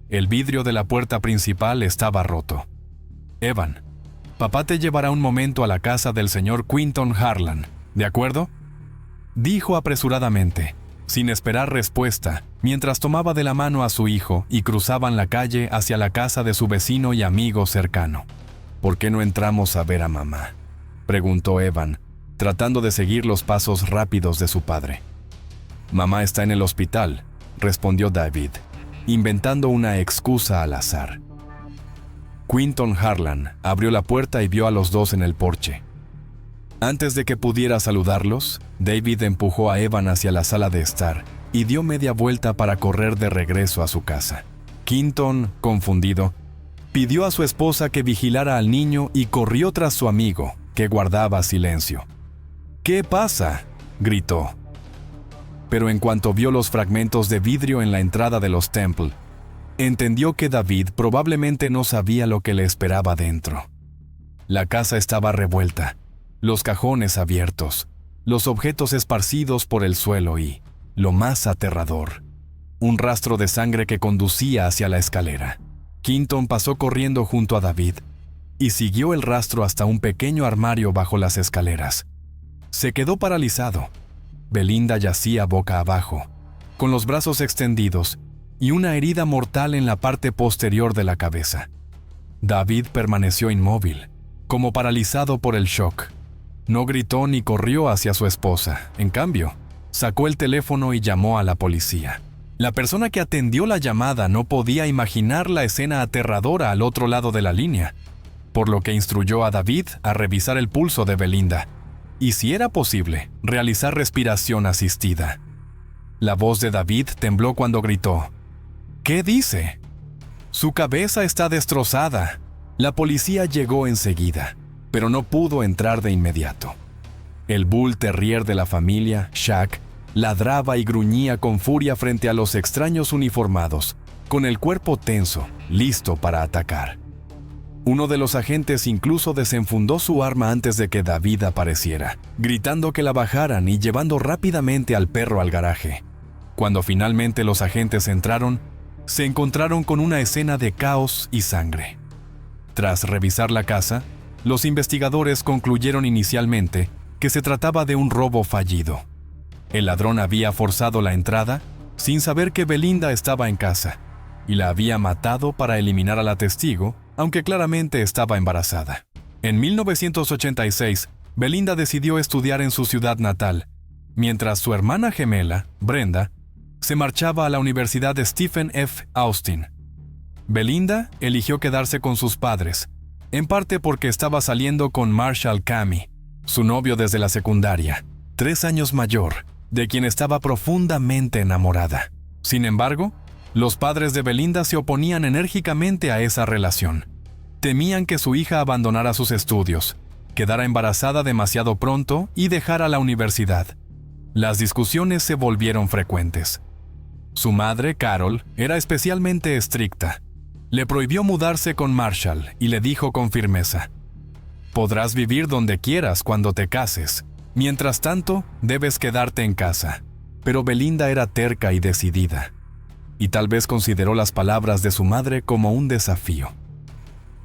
A: El vidrio de la puerta principal estaba roto. «Evan, papá te llevará un momento a la casa del señor Quinton Harlan, ¿de acuerdo?», dijo apresuradamente, sin esperar respuesta, mientras tomaba de la mano a su hijo y cruzaban la calle hacia la casa de su vecino y amigo cercano. «¿Por qué no entramos a ver a mamá?», preguntó Evan, tratando de seguir los pasos rápidos de su padre. «Mamá está en el hospital», respondió David, inventando una excusa al azar. Quinton Harlan abrió la puerta y vio a los dos en el porche. Antes de que pudiera saludarlos, David empujó a Evan hacia la sala de estar y dio media vuelta para correr de regreso a su casa. Quinton, confundido, pidió a su esposa que vigilara al niño y corrió tras su amigo, que guardaba silencio. «¿Qué pasa?», gritó. Pero en cuanto vio los fragmentos de vidrio en la entrada de los Temple, entendió que David probablemente no sabía lo que le esperaba dentro. La casa estaba revuelta, los cajones abiertos, los objetos esparcidos por el suelo y, lo más aterrador, un rastro de sangre que conducía hacia la escalera. Quinton pasó corriendo junto a David y siguió el rastro hasta un pequeño armario bajo las escaleras. Se quedó paralizado. Belinda yacía boca abajo, con los brazos extendidos y una herida mortal en la parte posterior de la cabeza. David permaneció inmóvil, como paralizado por el shock. No gritó ni corrió hacia su esposa. En cambio, sacó el teléfono y llamó a la policía. La persona que atendió la llamada no podía imaginar la escena aterradora al otro lado de la línea, por lo que instruyó a David a revisar el pulso de Belinda y, si era posible, realizar respiración asistida. La voz de David tembló cuando gritó: «¿Qué dice?». «Su cabeza está destrozada». La policía llegó enseguida, pero no pudo entrar de inmediato. El bull terrier de la familia, Shaq, ladraba y gruñía con furia frente a los extraños uniformados, con el cuerpo tenso, listo para atacar. Uno de los agentes incluso desenfundó su arma antes de que David apareciera, gritando que la bajaran y llevando rápidamente al perro al garaje. Cuando finalmente los agentes entraron, se encontraron con una escena de caos y sangre. Tras revisar la casa, los investigadores concluyeron inicialmente que se trataba de un robo fallido. El ladrón había forzado la entrada sin saber que Belinda estaba en casa y la había matado para eliminar a la testigo, aunque claramente estaba embarazada. En 1986, Belinda decidió estudiar en su ciudad natal, mientras su hermana gemela, Brenda, se marchaba a la Universidad de Stephen F. Austin. Belinda eligió quedarse con sus padres, en parte porque estaba saliendo con Marshall Cammey, su novio desde la secundaria, 3 años mayor, de quien estaba profundamente enamorada. Sin embargo, los padres de Belinda se oponían enérgicamente a esa relación. Temían que su hija abandonara sus estudios, quedara embarazada demasiado pronto y dejara la universidad. Las discusiones se volvieron frecuentes. Su madre, Carol, era especialmente estricta. Le prohibió mudarse con Marshall y le dijo con firmeza: «Podrás vivir donde quieras cuando te cases. Mientras tanto, debes quedarte en casa». Pero Belinda era terca y decidida, y tal vez consideró las palabras de su madre como un desafío.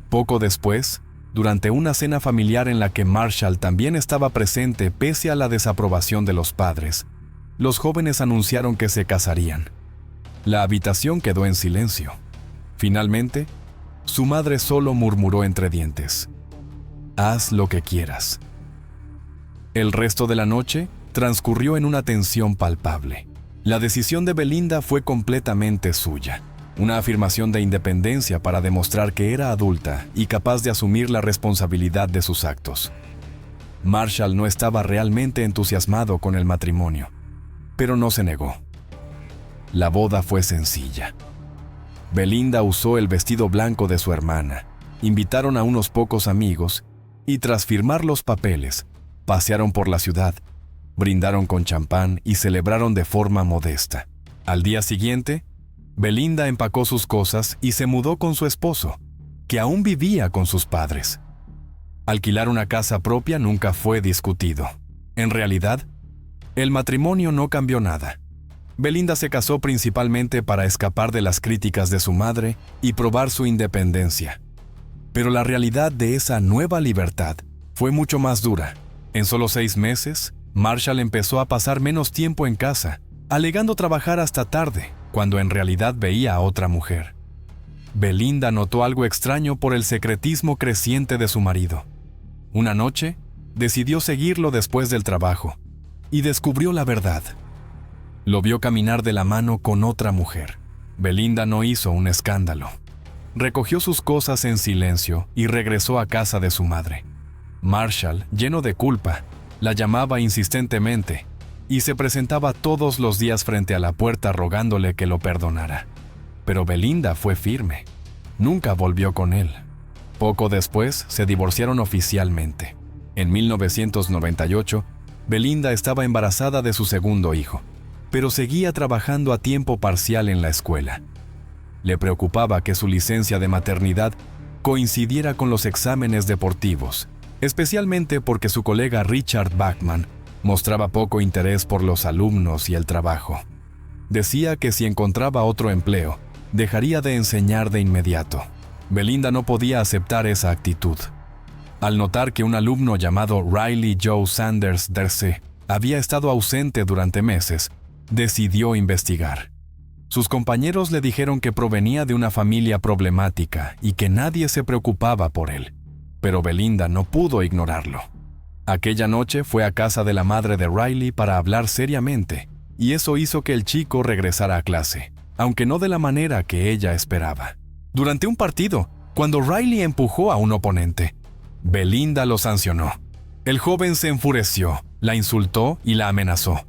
A: Poco después, durante una cena familiar en la que Marshall también estaba presente pese a la desaprobación de los padres, los jóvenes anunciaron que se casarían. La habitación quedó en silencio. Finalmente, su madre solo murmuró entre dientes: «Haz lo que quieras». El resto de la noche transcurrió en una tensión palpable. La decisión de Belinda fue completamente suya, una afirmación de independencia para demostrar que era adulta y capaz de asumir la responsabilidad de sus actos. Marshall no estaba realmente entusiasmado con el matrimonio, pero no se negó. La boda fue sencilla. Belinda usó el vestido blanco de su hermana, invitaron a unos pocos amigos y tras firmar los papeles, pasearon por la ciudad, brindaron con champán y celebraron de forma modesta. Al día siguiente, Belinda empacó sus cosas y se mudó con su esposo, que aún vivía con sus padres. Alquilar una casa propia nunca fue discutido. En realidad, el matrimonio no cambió nada. Belinda se casó principalmente para escapar de las críticas de su madre y probar su independencia. Pero la realidad de esa nueva libertad fue mucho más dura. En solo 6 meses, Marshall empezó a pasar menos tiempo en casa, alegando trabajar hasta tarde, cuando en realidad veía a otra mujer. Belinda notó algo extraño por el secretismo creciente de su marido. Una noche, decidió seguirlo después del trabajo, y descubrió la verdad. Lo vio caminar de la mano con otra mujer. Belinda no hizo un escándalo. Recogió sus cosas en silencio y regresó a casa de su madre. Marshall, lleno de culpa, la llamaba insistentemente y se presentaba todos los días frente a la puerta rogándole que lo perdonara. Pero Belinda fue firme. Nunca volvió con él. Poco después se divorciaron oficialmente. En 1998, Belinda estaba embarazada de su segundo hijo, pero seguía trabajando a tiempo parcial en la escuela. Le preocupaba que su licencia de maternidad coincidiera con los exámenes deportivos, especialmente porque su colega Richard Bachman mostraba poco interés por los alumnos y el trabajo. Decía que si encontraba otro empleo, dejaría de enseñar de inmediato. Belinda no podía aceptar esa actitud. Al notar que un alumno llamado Riley Joe Sanders Derce había estado ausente durante meses, decidió investigar. Sus compañeros le dijeron que provenía de una familia problemática y que nadie se preocupaba por él, pero Belinda no pudo ignorarlo. Aquella noche fue a casa de la madre de Riley para hablar seriamente, y eso hizo que el chico regresara a clase, aunque no de la manera que ella esperaba. Durante un partido, cuando Riley empujó a un oponente, Belinda lo sancionó. El joven se enfureció, la insultó y la amenazó.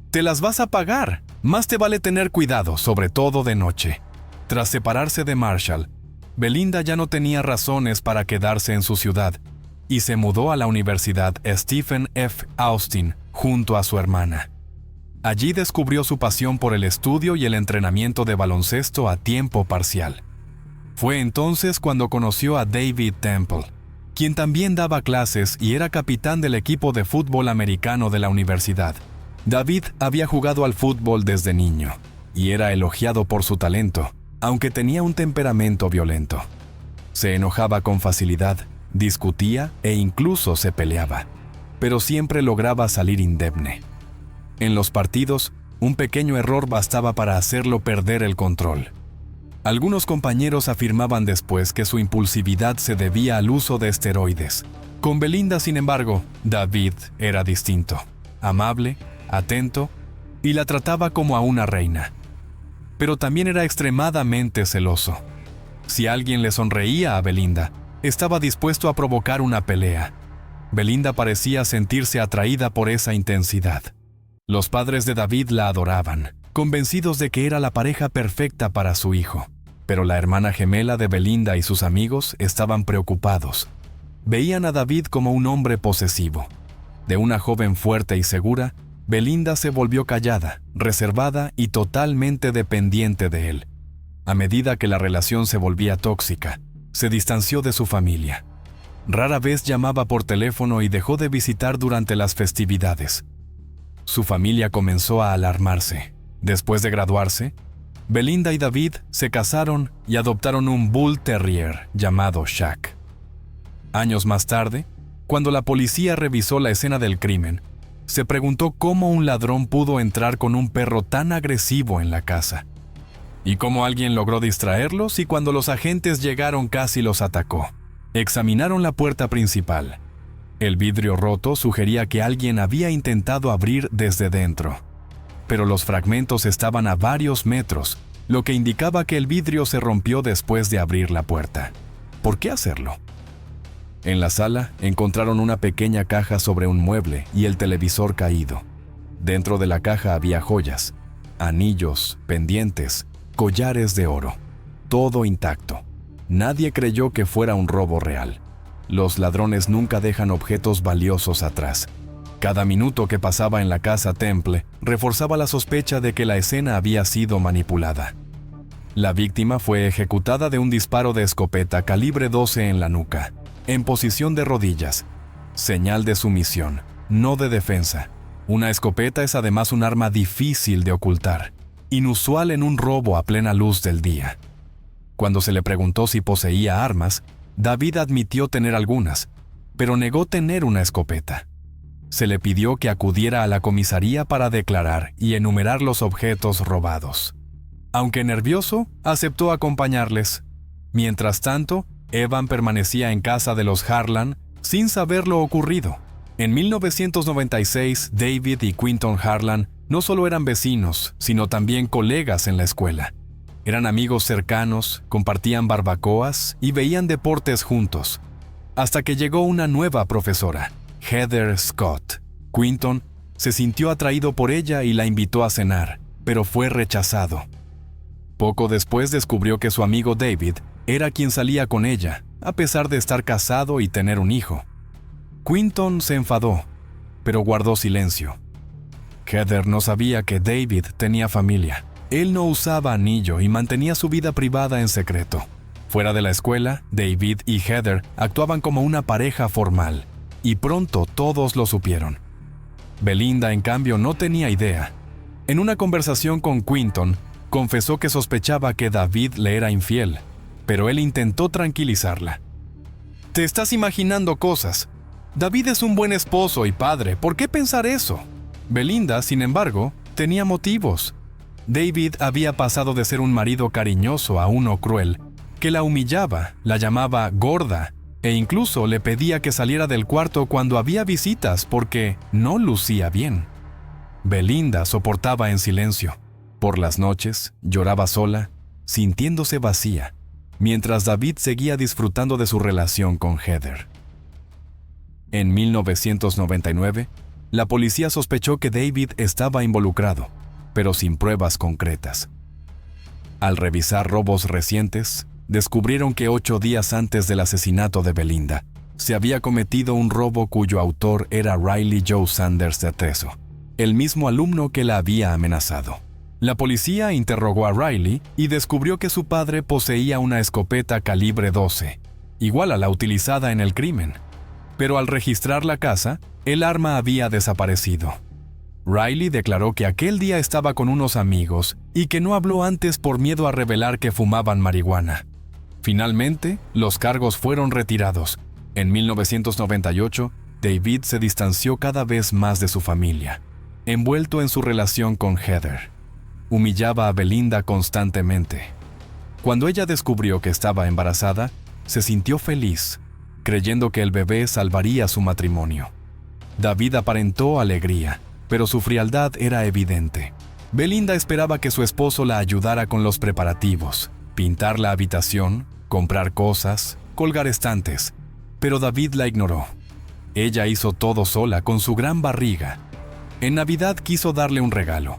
A: «Te las vas a pagar. Más te vale tener cuidado, sobre todo de noche». Tras separarse de Marshall, Belinda ya no tenía razones para quedarse en su ciudad y se mudó a la Universidad Stephen F. Austin junto a su hermana. Allí descubrió su pasión por el estudio y el entrenamiento de baloncesto a tiempo parcial. Fue entonces cuando conoció a David Temple, quien también daba clases y era capitán del equipo de fútbol americano de la universidad. David había jugado al fútbol desde niño y era elogiado por su talento, aunque tenía un temperamento violento. Se enojaba con facilidad, discutía e incluso se peleaba, pero siempre lograba salir indemne. En los partidos, un pequeño error bastaba para hacerlo perder el control. Algunos compañeros afirmaban después que su impulsividad se debía al uso de esteroides. Con Belinda, sin embargo, David era distinto, amable, atento y la trataba como a una reina. Pero también era extremadamente celoso. Si alguien le sonreía a Belinda, estaba dispuesto a provocar una pelea. Belinda parecía sentirse atraída por esa intensidad. Los padres de David la adoraban, convencidos de que era la pareja perfecta para su hijo. Pero la hermana gemela de Belinda y sus amigos estaban preocupados. Veían a David como un hombre posesivo. De una joven fuerte y segura, Belinda se volvió callada, reservada y totalmente dependiente de él. A medida que la relación se volvía tóxica, se distanció de su familia. Rara vez llamaba por teléfono y dejó de visitar durante las festividades. su familia comenzó a alarmarse. Después de graduarse, Belinda y David se casaron y adoptaron un Bull Terrier llamado Shaq. Años más tarde, cuando la policía revisó la escena del crimen, se preguntó cómo un ladrón pudo entrar con un perro tan agresivo en la casa. Y cómo alguien logró distraerlos y cuando los agentes llegaron casi los atacó. Examinaron la puerta principal. El vidrio roto sugería que alguien había intentado abrir desde dentro. Pero los fragmentos estaban a varios metros, lo que indicaba que el vidrio se rompió después de abrir la puerta. ¿Por qué hacerlo? En la sala encontraron una pequeña caja sobre un mueble y el televisor caído. Dentro de la caja había joyas, anillos, pendientes, collares de oro, todo intacto. Nadie creyó que fuera un robo real. Los ladrones nunca dejan objetos valiosos atrás. Cada minuto que pasaba en la casa Temple reforzaba la sospecha de que la escena había sido manipulada. La víctima fue ejecutada de un disparo de escopeta calibre 12 en la nuca, en posición de rodillas, señal de sumisión, no de defensa. Una escopeta es además un arma difícil de ocultar, inusual en un robo a plena luz del día. Cuando se le preguntó si poseía armas, David admitió tener algunas, pero negó tener una escopeta. Se le pidió que acudiera a la comisaría para declarar y enumerar los objetos robados. Aunque nervioso, aceptó acompañarles. Mientras tanto, Evan permanecía en casa de los Harlan sin saber lo ocurrido. En 1996, David y Quinton Harlan no solo eran vecinos, sino también colegas en la escuela. Eran amigos cercanos, compartían barbacoas y veían deportes juntos. Hasta que llegó una nueva profesora, Heather Scott. Quinton se sintió atraído por ella y la invitó a cenar, pero fue rechazado. Poco después descubrió que su amigo David era quien salía con ella, a pesar de estar casado y tener un hijo. Quinton se enfadó, pero guardó silencio. Heather no sabía que David tenía familia. Él no usaba anillo y mantenía su vida privada en secreto. Fuera de la escuela, David y Heather actuaban como una pareja formal, y pronto todos lo supieron. Belinda, en cambio, no tenía idea. En una conversación con Quinton, confesó que sospechaba que David le era infiel, pero él intentó tranquilizarla. «Te estás imaginando cosas. David es un buen esposo y padre, ¿por qué pensar eso?» Belinda, sin embargo, tenía motivos. David había pasado de ser un marido cariñoso a uno cruel, que la humillaba, la llamaba gorda, e incluso le pedía que saliera del cuarto cuando había visitas porque no lucía bien. Belinda soportaba en silencio. Por las noches, lloraba sola, sintiéndose vacía, mientras David seguía disfrutando de su relación con Heather. En 1999, la policía sospechó que David estaba involucrado, pero sin pruebas concretas. Al revisar robos recientes, descubrieron que 8 días antes del asesinato de Belinda, se había cometido un robo cuyo autor era Riley Joe Sanders de Atrezo, el mismo alumno que la había amenazado. La policía interrogó a Riley y descubrió que su padre poseía una escopeta calibre 12, igual a la utilizada en el crimen. Pero al registrar la casa, el arma había desaparecido. Riley declaró que aquel día estaba con unos amigos y que no habló antes por miedo a revelar que fumaban marihuana. Finalmente, los cargos fueron retirados. En 1998, David se distanció cada vez más de su familia, envuelto en su relación con Heather. Humillaba a Belinda constantemente. Cuando ella descubrió que estaba embarazada, se sintió feliz, creyendo que el bebé salvaría su matrimonio. David aparentó alegría, pero su frialdad era evidente. Belinda esperaba que su esposo la ayudara con los preparativos, pintar la habitación, comprar cosas, colgar estantes, pero David la ignoró. Ella hizo todo sola con su gran barriga. En Navidad quiso darle un regalo,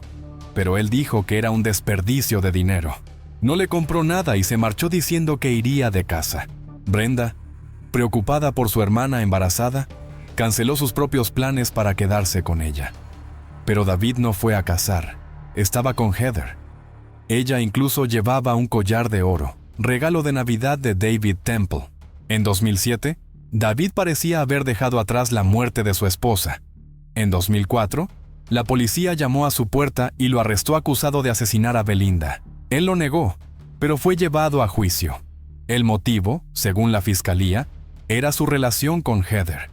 A: pero él dijo que era un desperdicio de dinero. No le compró nada y se marchó diciendo que iría de casa. Brenda, preocupada por su hermana embarazada, canceló sus propios planes para quedarse con ella. Pero David no fue a cazar, estaba con Heather. Ella incluso llevaba un collar de oro, regalo de Navidad de David Temple. En 2007, David parecía haber dejado atrás la muerte de su esposa. En 2004, La policía llamó a su puerta y lo arrestó acusado de asesinar a Belinda. Él lo negó, pero fue llevado a juicio. El motivo, según la fiscalía, era su relación con Heather.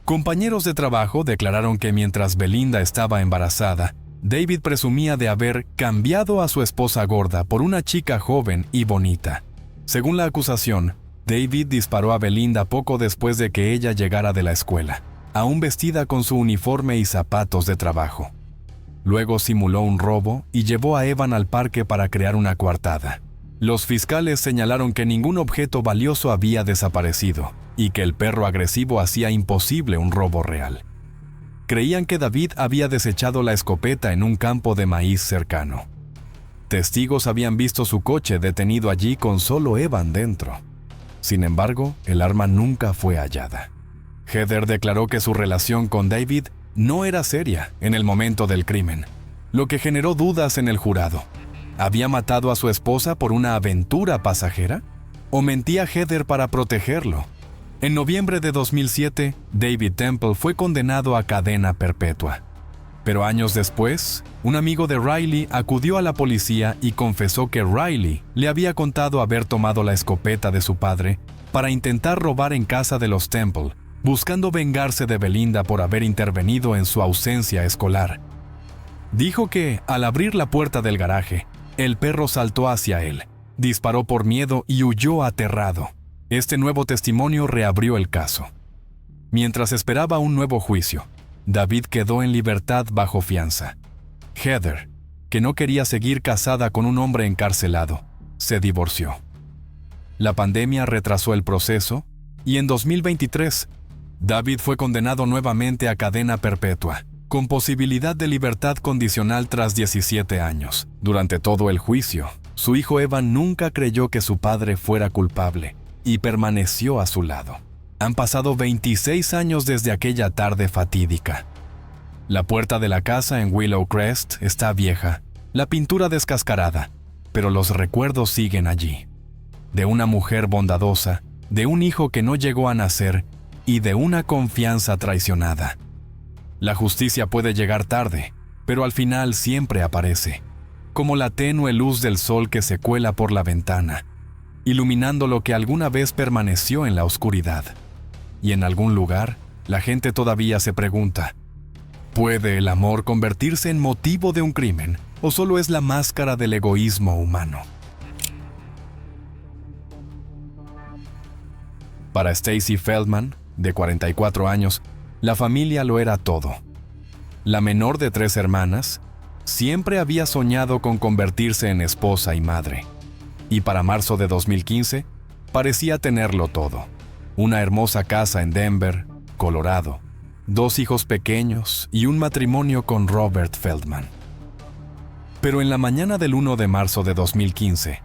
A: Compañeros de trabajo declararon que mientras Belinda estaba embarazada, David presumía de haber cambiado a su esposa gorda por una chica joven y bonita. Según la acusación, David disparó a Belinda poco después de que ella llegara de la escuela, aún vestida con su uniforme y zapatos de trabajo. Luego simuló un robo y llevó a Evan al parque para crear una coartada. Los fiscales señalaron que ningún objeto valioso había desaparecido y que el perro agresivo hacía imposible un robo real. Creían que David había desechado la escopeta en un campo de maíz cercano. Testigos habían visto su coche detenido allí con solo Evan dentro. Sin embargo, el arma nunca fue hallada. Heather declaró que su relación con David no era seria en el momento del crimen, lo que generó dudas en el jurado. ¿Había matado a su esposa por una aventura pasajera? ¿O mentía Heather para protegerlo? En noviembre de 2007, David Temple fue condenado a cadena perpetua. Pero años después, un amigo de Riley acudió a la policía y confesó que Riley le había contado haber tomado la escopeta de su padre para intentar robar en casa de los Temple, buscando vengarse de Belinda por haber intervenido en su ausencia escolar. Dijo que, al abrir la puerta del garaje, el perro saltó hacia él, disparó por miedo y huyó aterrado. Este nuevo testimonio reabrió el caso. Mientras esperaba un nuevo juicio, David quedó en libertad bajo fianza. Heather, que no quería seguir casada con un hombre encarcelado, se divorció. La pandemia retrasó el proceso y en 2023, David fue condenado nuevamente a cadena perpetua, con posibilidad de libertad condicional tras 17 años. Durante todo el juicio, su hijo Evan nunca creyó que su padre fuera culpable y permaneció a su lado. Han pasado 26 años desde aquella tarde fatídica. La puerta de la casa en Willow Crest está vieja, la pintura descascarada, pero los recuerdos siguen allí. De una mujer bondadosa, de un hijo que no llegó a nacer y de una confianza traicionada. La justicia puede llegar tarde, pero al final siempre aparece, como la tenue luz del sol que se cuela por la ventana, iluminando lo que alguna vez permaneció en la oscuridad. Y en algún lugar, la gente todavía se pregunta, ¿puede el amor convertirse en motivo de un crimen o solo es la máscara del egoísmo humano? Para Stacy Feldman, de 44 años, la familia lo era todo. La menor de 3 hermanas, siempre había soñado con convertirse en esposa y madre. Y para marzo de 2015, parecía tenerlo todo. Una hermosa casa en Denver, Colorado, 2 hijos pequeños y un matrimonio con Robert Feldman. Pero en la mañana del 1 de marzo de 2015,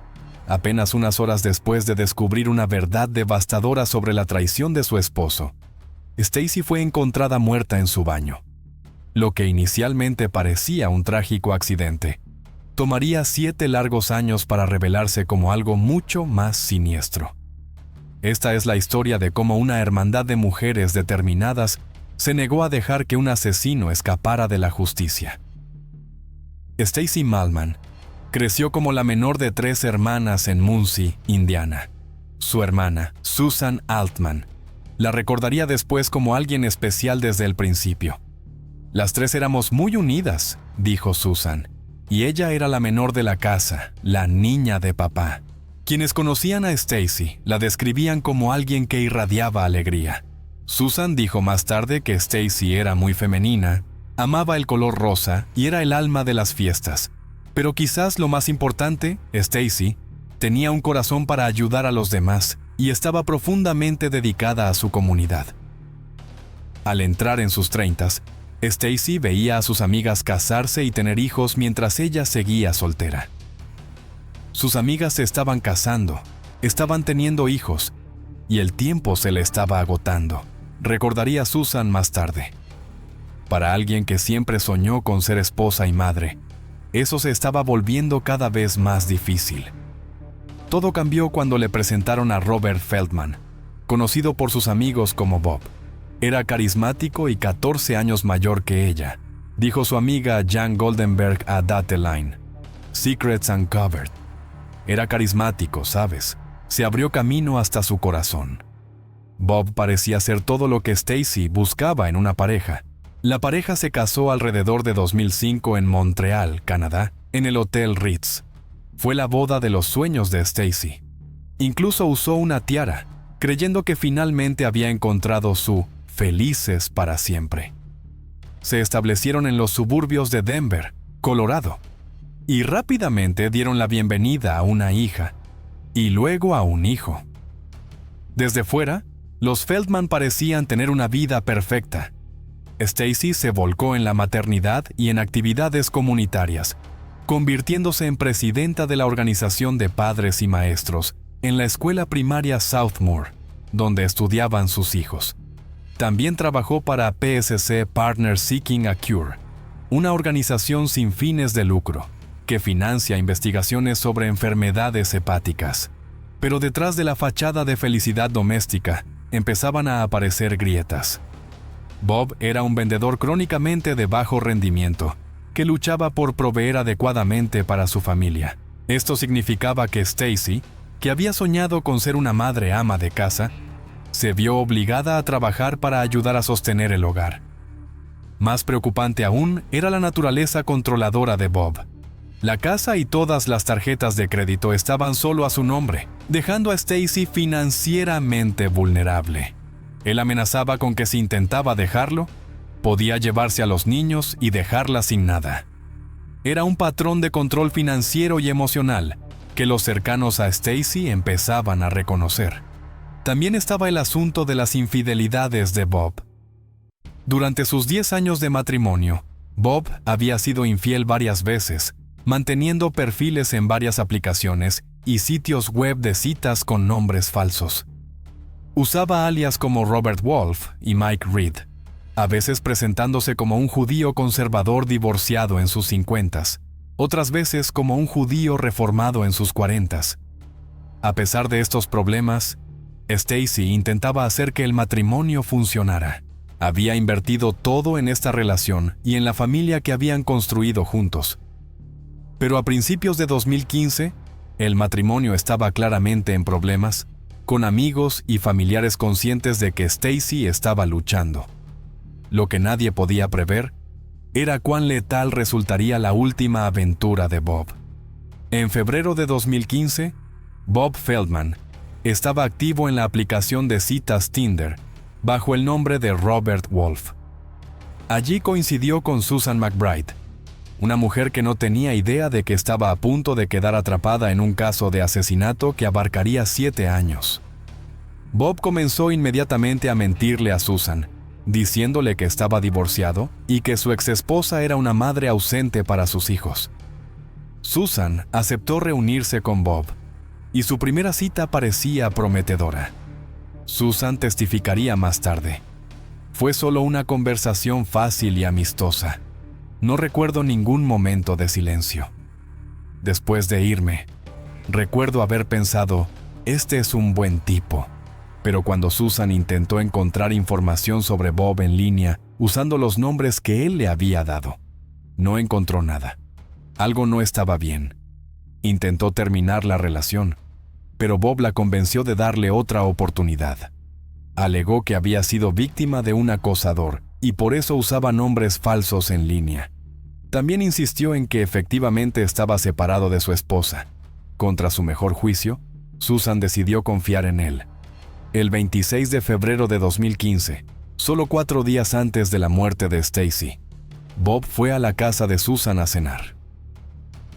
A: apenas unas horas después de descubrir una verdad devastadora sobre la traición de su esposo, Stacy fue encontrada muerta en su baño. Lo que inicialmente parecía un trágico accidente, tomaría 7 largos años para revelarse como algo mucho más siniestro. Esta es la historia de cómo una hermandad de mujeres determinadas se negó a dejar que un asesino escapara de la justicia. Stacy Mallman creció como la menor de 3 hermanas en Muncie, Indiana. Su hermana, Susan Altman, la recordaría después como alguien especial desde el principio. Las 3 éramos muy unidas, dijo Susan, y ella era la menor de la casa, la niña de papá. Quienes conocían a Stacy la describían como alguien que irradiaba alegría. Susan dijo más tarde que Stacy era muy femenina, amaba el color rosa y era el alma de las fiestas. Pero quizás lo más importante, Stacy tenía un corazón para ayudar a los demás y estaba profundamente dedicada a su comunidad. Al entrar en sus 30s, Stacy veía a sus amigas casarse y tener hijos mientras ella seguía soltera. Sus amigas se estaban casando, estaban teniendo hijos, y el tiempo se le estaba agotando, recordaría Susan más tarde. Para alguien que siempre soñó con ser esposa y madre, eso se estaba volviendo cada vez más difícil. Todo cambió cuando le presentaron a Robert Feldman, conocido por sus amigos como Bob. Era carismático y 14 años mayor que ella, dijo su amiga Jan Goldenberg a Dateline. Secrets Uncovered. Era carismático, ¿sabes? Se abrió camino hasta su corazón. Bob parecía ser todo lo que Stacy buscaba en una pareja. La pareja se casó alrededor de 2005 en Montreal, Canadá, en el Hotel Ritz. Fue la boda de los sueños de Stacy. Incluso usó una tiara, creyendo que finalmente había encontrado su felices para siempre. Se establecieron en los suburbios de Denver, Colorado, y rápidamente dieron la bienvenida a una hija, y luego a un hijo. Desde fuera, los Feldman parecían tener una vida perfecta. Stacy se volcó en la maternidad y en actividades comunitarias, convirtiéndose en presidenta de la organización de padres y maestros en la escuela primaria Southmoor, donde estudiaban sus hijos. También trabajó para PSC Partners Seeking a Cure, una organización sin fines de lucro que financia investigaciones sobre enfermedades hepáticas. Pero detrás de la fachada de felicidad doméstica empezaban a aparecer grietas. Bob era un vendedor crónicamente de bajo rendimiento, que luchaba por proveer adecuadamente para su familia. Esto significaba que Stacy, que había soñado con ser una madre ama de casa, se vio obligada a trabajar para ayudar a sostener el hogar. Más preocupante aún era la naturaleza controladora de Bob. La casa y todas las tarjetas de crédito estaban solo a su nombre, dejando a Stacy financieramente vulnerable. Él amenazaba con que si intentaba dejarlo, podía llevarse a los niños y dejarla sin nada. Era un patrón de control financiero y emocional que los cercanos a Stacy empezaban a reconocer. También estaba el asunto de las infidelidades de Bob. Durante sus 10 años de matrimonio, Bob había sido infiel varias veces, manteniendo perfiles en varias aplicaciones y sitios web de citas con nombres falsos. Usaba alias como Robert Wolf y Mike Reed, a veces presentándose como un judío conservador divorciado en sus 50s, otras veces como un judío reformado en sus 40s. A pesar de estos problemas, Stacy intentaba hacer que el matrimonio funcionara. Había invertido todo en esta relación y en la familia que habían construido juntos. Pero a principios de 2015, el matrimonio estaba claramente en problemas, con amigos y familiares conscientes de que Stacy estaba luchando. Lo que nadie podía prever era cuán letal resultaría la última aventura de Bob. En febrero de 2015, Bob Feldman estaba activo en la aplicación de citas Tinder bajo el nombre de Robert Wolf. Allí coincidió con Susan McBride, una mujer que no tenía idea de que estaba a punto de quedar atrapada en un caso de asesinato que abarcaría 7 años. Bob comenzó inmediatamente a mentirle a Susan, diciéndole que estaba divorciado y que su exesposa era una madre ausente para sus hijos. Susan aceptó reunirse con Bob, y su primera cita parecía prometedora. Susan testificaría más tarde. Fue solo una conversación fácil y amistosa. No recuerdo ningún momento de silencio. Después de irme, recuerdo haber pensado, este es un buen tipo. Pero cuando Susan intentó encontrar información sobre Bob en línea usando los nombres que él le había dado, no encontró nada. Algo no estaba bien. Intentó terminar la relación, pero Bob la convenció de darle otra oportunidad. Alegó que había sido víctima de un acosador y por eso usaba nombres falsos en línea. También insistió en que efectivamente estaba separado de su esposa. Contra su mejor juicio, Susan decidió confiar en él. El 26 de febrero de 2015, solo 4 días antes de la muerte de Stacy, Bob fue a la casa de Susan a cenar.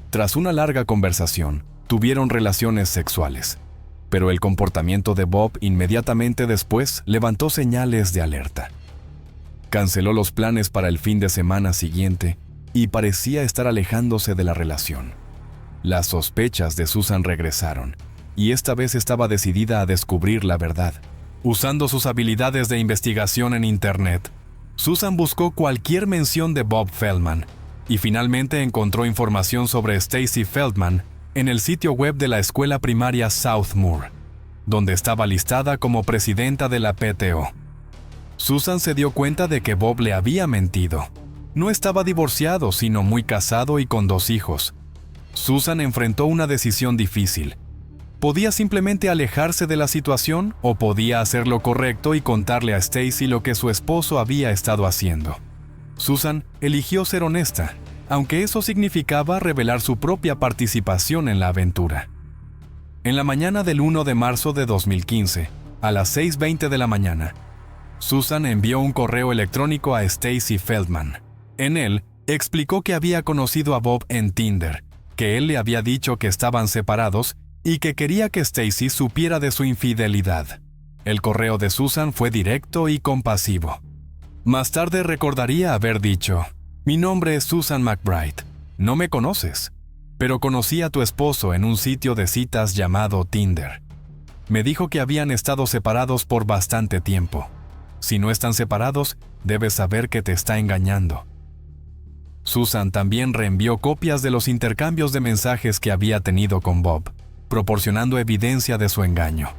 A: Tras una larga conversación, tuvieron relaciones sexuales, pero el comportamiento de Bob inmediatamente después levantó señales de alerta. Canceló los planes para el fin de semana siguiente y parecía estar alejándose de la relación. Las sospechas de Susan regresaron, y esta vez estaba decidida a descubrir la verdad. Usando sus habilidades de investigación en Internet, Susan buscó cualquier mención de Bob Feldman y finalmente encontró información sobre Stacy Feldman en el sitio web de la escuela primaria Southmoor, donde estaba listada como presidenta de la PTO. Susan se dio cuenta de que Bob le había mentido. No estaba divorciado, sino muy casado y con 2 hijos. Susan enfrentó una decisión difícil. Podía simplemente alejarse de la situación o podía hacer lo correcto y contarle a Stacy lo que su esposo había estado haciendo. Susan eligió ser honesta, aunque eso significaba revelar su propia participación en la aventura. En la mañana del 1 de marzo de 2015, a las 6:20 de la mañana, Susan envió un correo electrónico a Stacy Feldman. En él, explicó que había conocido a Bob en Tinder, que él le había dicho que estaban separados y que quería que Stacy supiera de su infidelidad. El correo de Susan fue directo y compasivo. Más tarde recordaría haber dicho: «Mi nombre es Susan McBride. No me conoces, pero conocí a tu esposo en un sitio de citas llamado Tinder. Me dijo que habían estado separados por bastante tiempo. Si no están separados, debes saber que te está engañando». Susan también reenvió copias de los intercambios de mensajes que había tenido con Bob, proporcionando evidencia de su engaño.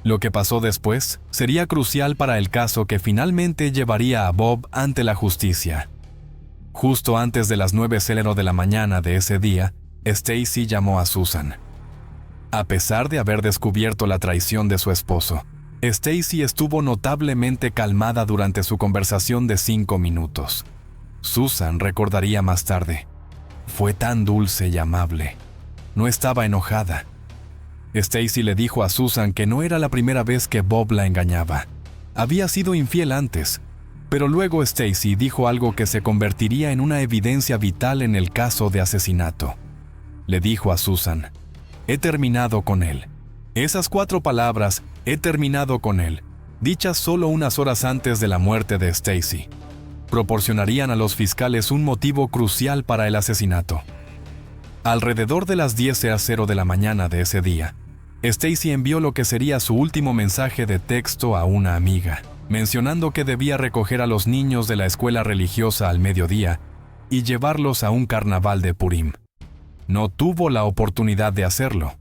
A: Lo que pasó después sería crucial para el caso que finalmente llevaría a Bob ante la justicia. Justo antes de las 9:00 de la mañana de ese día, Stacy llamó a Susan. A pesar de haber descubierto la traición de su esposo, Stacy estuvo notablemente calmada durante su conversación de 5 minutos. Susan recordaría más tarde: «Fue tan dulce y amable. No estaba enojada». Stacy le dijo a Susan que no era la primera vez que Bob la engañaba. Había sido infiel antes, pero luego Stacy dijo algo que se convertiría en una evidencia vital en el caso de asesinato. Le dijo a Susan: «He terminado con él». Esas 4 palabras, «he terminado con él», dichas solo unas horas antes de la muerte de Stacy, proporcionarían a los fiscales un motivo crucial para el asesinato. Alrededor de las 10:00 de la mañana de ese día, Stacy envió lo que sería su último mensaje de texto a una amiga, mencionando que debía recoger a los niños de la escuela religiosa al mediodía y llevarlos a un carnaval de Purim. No tuvo la oportunidad de hacerlo.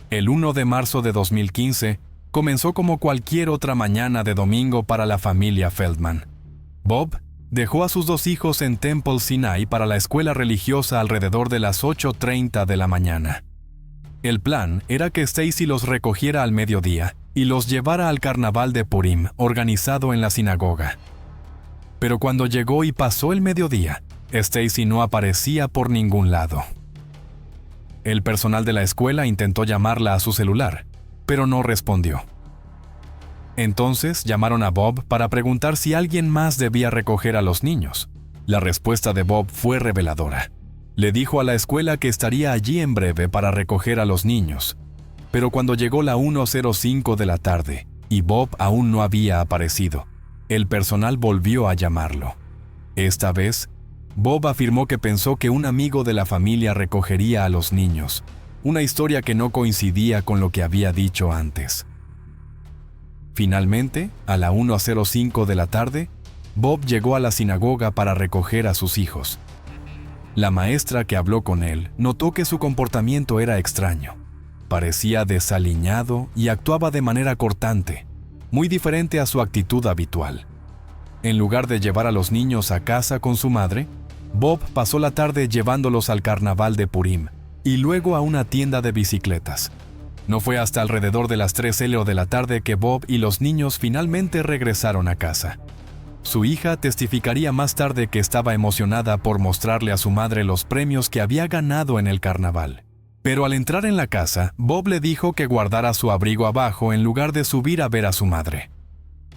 A: El 1 de marzo de 2015 comenzó como cualquier otra mañana de domingo para la familia Feldman. Bob dejó a sus 2 hijos en Temple Sinai para la escuela religiosa alrededor de las 8:30 de la mañana. El plan era que Stacy los recogiera al mediodía y los llevara al carnaval de Purim organizado en la sinagoga. Pero cuando llegó y pasó el mediodía, Stacy no aparecía por ningún lado. El personal de la escuela intentó llamarla a su celular, pero no respondió. Entonces llamaron a Bob para preguntar si alguien más debía recoger a los niños. La respuesta de Bob fue reveladora. Le dijo a la escuela que estaría allí en breve para recoger a los niños. Pero cuando llegó la 1:05 de la tarde y Bob aún no había aparecido, el personal volvió a llamarlo. Esta vez, Bob afirmó que pensó que un amigo de la familia recogería a los niños, una historia que no coincidía con lo que había dicho antes. Finalmente, a la 1:05 de la tarde, Bob llegó a la sinagoga para recoger a sus hijos. La maestra que habló con él notó que su comportamiento era extraño. Parecía desaliñado y actuaba de manera cortante, muy diferente a su actitud habitual. En lugar de llevar a los niños a casa con su madre, Bob pasó la tarde llevándolos al carnaval de Purim y luego a una tienda de bicicletas. No fue hasta alrededor de las 3:00 de la tarde que Bob y los niños finalmente regresaron a casa. Su hija testificaría más tarde que estaba emocionada por mostrarle a su madre los premios que había ganado en el carnaval. Pero al entrar en la casa, Bob le dijo que guardara su abrigo abajo en lugar de subir a ver a su madre.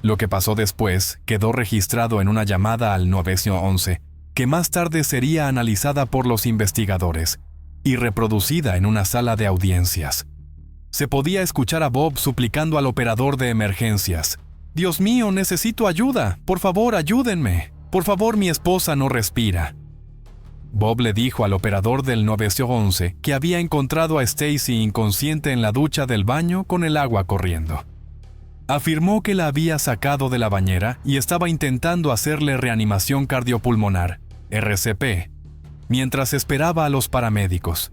A: Lo que pasó después quedó registrado en una llamada al 911, que más tarde sería analizada por los investigadores y reproducida en una sala de audiencias. Se podía escuchar a Bob suplicando al operador de emergencias: «Dios mío, necesito ayuda. Por favor, ayúdenme. Por favor, mi esposa no respira». Bob le dijo al operador del 911 que había encontrado a Stacy inconsciente en la ducha del baño con el agua corriendo. Afirmó que la había sacado de la bañera y estaba intentando hacerle reanimación cardiopulmonar, RCP, mientras esperaba a los paramédicos.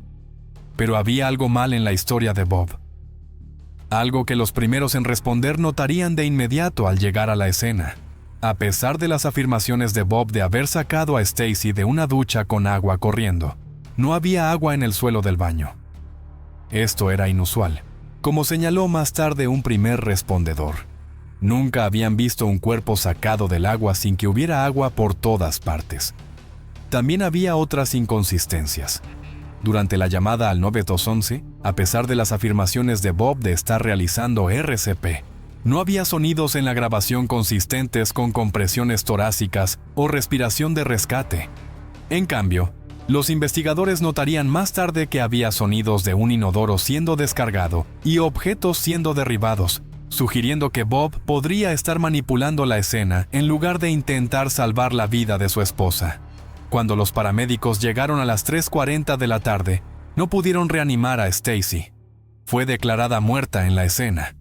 A: Pero había algo mal en la historia de Bob. Algo que los primeros en responder notarían de inmediato al llegar a la escena. A pesar de las afirmaciones de Bob de haber sacado a Stacy de una ducha con agua corriendo, no había agua en el suelo del baño. Esto era inusual, como señaló más tarde un primer respondedor. Nunca habían visto un cuerpo sacado del agua sin que hubiera agua por todas partes. También había otras inconsistencias. Durante la llamada al 911, a pesar de las afirmaciones de Bob de estar realizando RCP, no había sonidos en la grabación consistentes con compresiones torácicas o respiración de rescate. En cambio, los investigadores notarían más tarde que había sonidos de un inodoro siendo descargado y objetos siendo derribados, sugiriendo que Bob podría estar manipulando la escena en lugar de intentar salvar la vida de su esposa. Cuando los paramédicos llegaron a las 3:40 de la tarde, no pudieron reanimar a Stacy. Fue declarada muerta en la escena.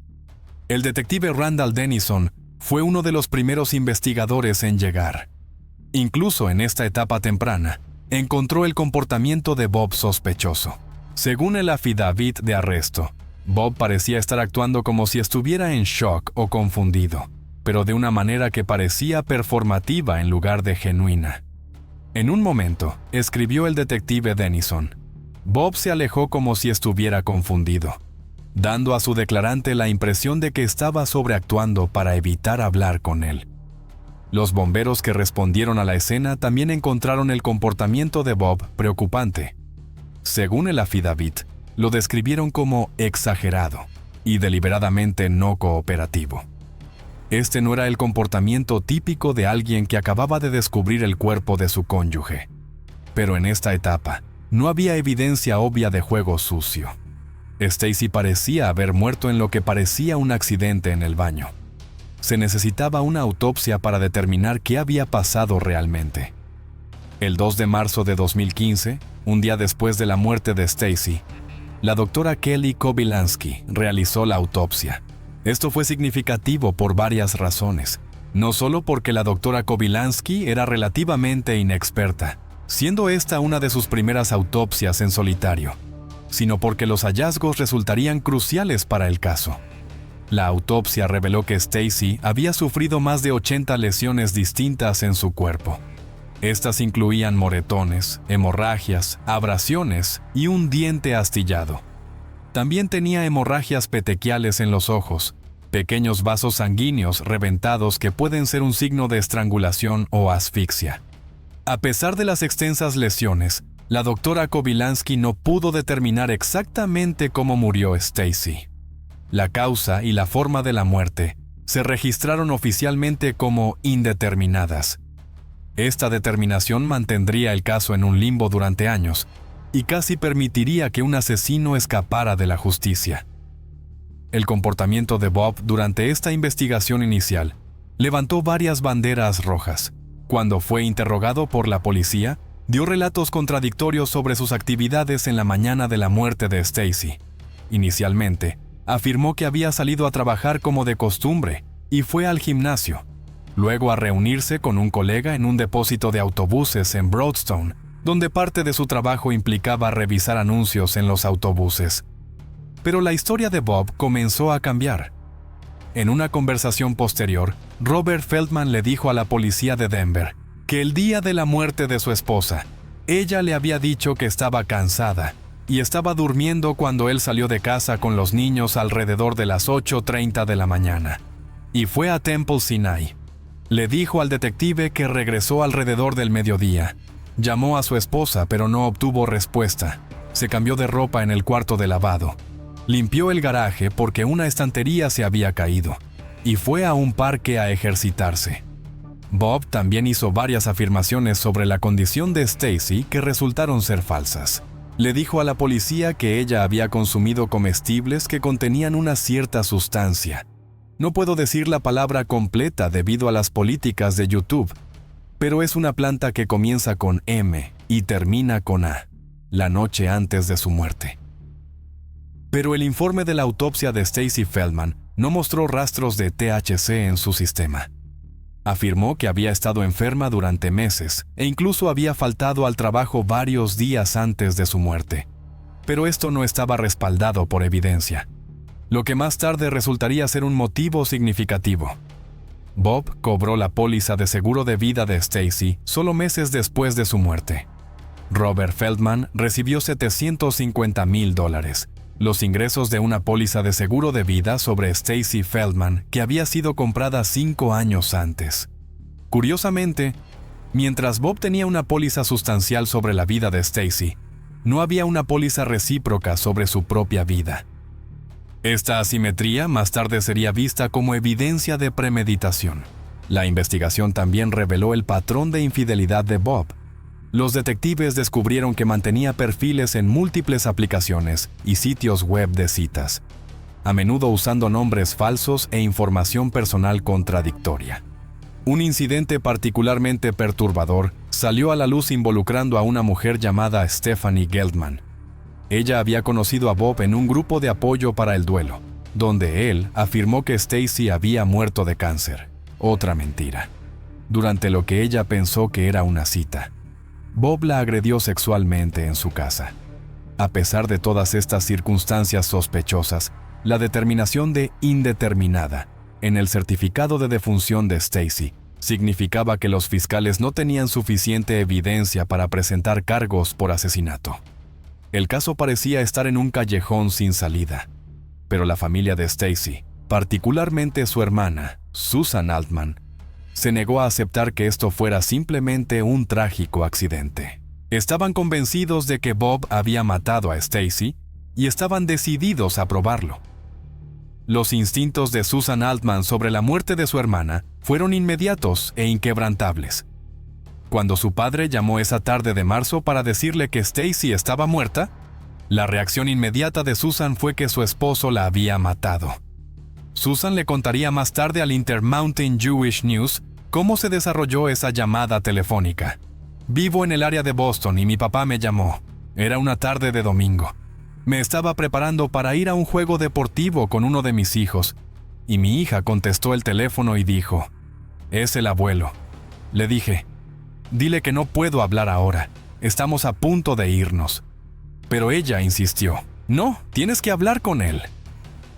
A: El detective Randall Dennison fue uno de los primeros investigadores en llegar. Incluso en esta etapa temprana, encontró el comportamiento de Bob sospechoso. Según el affidavit de arresto, Bob parecía estar actuando como si estuviera en shock o confundido, pero de una manera que parecía performativa en lugar de genuina. En un momento, escribió el detective Dennison, Bob se alejó como si estuviera confundido, dando a su declarante la impresión de que estaba sobreactuando para evitar hablar con él. Los bomberos que respondieron a la escena también encontraron el comportamiento de Bob preocupante. Según el affidavit, lo describieron como exagerado y deliberadamente no cooperativo. Este no era el comportamiento típico de alguien que acababa de descubrir el cuerpo de su cónyuge. Pero en esta etapa, no había evidencia obvia de juego sucio. Stacy parecía haber muerto en lo que parecía un accidente en el baño. Se necesitaba una autopsia para determinar qué había pasado realmente. El 2 de marzo de 2015, un día después de la muerte de Stacy, la doctora Kelly Kobylanski realizó la autopsia. Esto fue significativo por varias razones, no solo porque la doctora Kobylanski era relativamente inexperta, siendo esta una de sus primeras autopsias en solitario, sino porque los hallazgos resultarían cruciales para el caso. La autopsia reveló que Stacy había sufrido más de 80 lesiones distintas en su cuerpo. Estas incluían moretones, hemorragias, abrasiones y un diente astillado. También tenía hemorragias petequiales en los ojos, pequeños vasos sanguíneos reventados que pueden ser un signo de estrangulación o asfixia. A pesar de las extensas lesiones, la doctora Kobylanski no pudo determinar exactamente cómo murió Stacy. La causa y la forma de la muerte se registraron oficialmente como indeterminadas. Esta determinación mantendría el caso en un limbo durante años y casi permitiría que un asesino escapara de la justicia. El comportamiento de Bob durante esta investigación inicial levantó varias banderas rojas. Cuando fue interrogado por la policía, dio relatos contradictorios sobre sus actividades en la mañana de la muerte de Stacy. Inicialmente, afirmó que había salido a trabajar como de costumbre y fue al gimnasio, luego a reunirse con un colega en un depósito de autobuses en Broadstone, donde parte de su trabajo implicaba revisar anuncios en los autobuses. Pero la historia de Bob comenzó a cambiar. En una conversación posterior, Robert Feldman le dijo a la policía de Denver que el día de la muerte de su esposa, ella le había dicho que estaba cansada y estaba durmiendo cuando él salió de casa con los niños alrededor de las 8:30 de la mañana. Y fue a Temple Sinai. Le dijo al detective que regresó alrededor del mediodía. Llamó a su esposa, pero no obtuvo respuesta. Se cambió de ropa en el cuarto de lavado. Limpió el garaje porque una estantería se había caído. Y fue a un parque a ejercitarse. Bob también hizo varias afirmaciones sobre la condición de Stacy que resultaron ser falsas. Le dijo a la policía que ella había consumido comestibles que contenían una cierta sustancia. No puedo decir la palabra completa debido a las políticas de YouTube, pero es una planta que comienza con M y termina con A, la noche antes de su muerte. Pero el informe de la autopsia de Stacy Feldman no mostró rastros de THC en su sistema. Afirmó que había estado enferma durante meses e incluso había faltado al trabajo varios días antes de su muerte. Pero esto no estaba respaldado por evidencia, lo que más tarde resultaría ser un motivo significativo. Bob cobró la póliza de seguro de vida de Stacy solo meses después de su muerte. Robert Feldman recibió $750,000, los ingresos de una póliza de seguro de vida sobre Stacy Feldman que había sido comprada 5 años antes. Curiosamente, mientras Bob tenía una póliza sustancial sobre la vida de Stacy, no había una póliza recíproca sobre su propia vida. Esta asimetría más tarde sería vista como evidencia de premeditación. La investigación también reveló el patrón de infidelidad de Bob. Los detectives descubrieron que mantenía perfiles en múltiples aplicaciones y sitios web de citas, a menudo usando nombres falsos e información personal contradictoria. Un incidente particularmente perturbador salió a la luz involucrando a una mujer llamada Stephanie Geldman. Ella había conocido a Bob en un grupo de apoyo para el duelo, donde él afirmó que Stacy había muerto de cáncer. Otra mentira. Durante lo que ella pensó que era una cita, Bob la agredió sexualmente en su casa. A pesar de todas estas circunstancias sospechosas, la determinación de indeterminada en el certificado de defunción de Stacy significaba que los fiscales no tenían suficiente evidencia para presentar cargos por asesinato. El caso parecía estar en un callejón sin salida, pero la familia de Stacy, particularmente su hermana, Susan Altman, se negó a aceptar que esto fuera simplemente un trágico accidente. Estaban convencidos de que Bob había matado a Stacy y estaban decididos a probarlo. Los instintos de Susan Altman sobre la muerte de su hermana fueron inmediatos e inquebrantables. Cuando su padre llamó esa tarde de marzo para decirle que Stacy estaba muerta, la reacción inmediata de Susan fue que su esposo la había matado. Susan le contaría más tarde al Intermountain Jewish News cómo se desarrolló esa llamada telefónica. Vivo en el área de Boston y mi papá me llamó. Era una tarde de domingo. Me estaba preparando para ir a un juego deportivo con uno de mis hijos, y mi hija contestó el teléfono y dijo, «Es el abuelo». Le dije, «Dile que no puedo hablar ahora. Estamos a punto de irnos». Pero ella insistió, «No, tienes que hablar con él».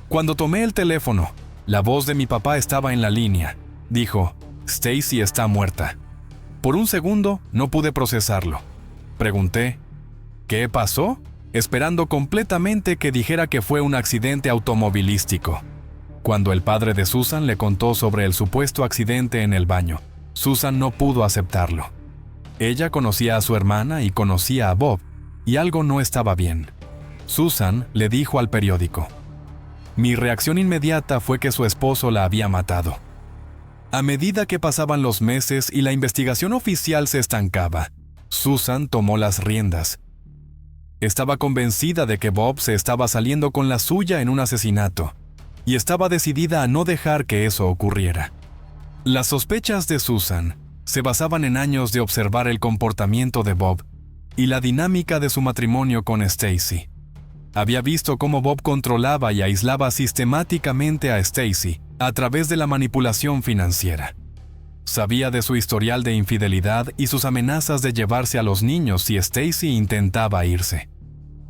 A: Cuando tomé el teléfono, la voz de mi papá estaba en la línea. Dijo, «Stacy está muerta». Por un segundo no pude procesarlo. Pregunté, «¿Qué pasó?», esperando completamente que dijera que fue un accidente automovilístico. Cuando el padre de Susan le contó sobre el supuesto accidente en el baño, Susan no pudo aceptarlo. Ella conocía a su hermana y conocía a Bob, y algo no estaba bien. Susan le dijo al periódico, «Mi reacción inmediata fue que su esposo la había matado». A medida que pasaban los meses y la investigación oficial se estancaba, Susan tomó las riendas. Estaba convencida de que Bob se estaba saliendo con la suya en un asesinato, y estaba decidida a no dejar que eso ocurriera. Las sospechas de Susan se basaban en años de observar el comportamiento de Bob y la dinámica de su matrimonio con Stacy. Había visto cómo Bob controlaba y aislaba sistemáticamente a Stacy a través de la manipulación financiera. Sabía de su historial de infidelidad y sus amenazas de llevarse a los niños si Stacy intentaba irse.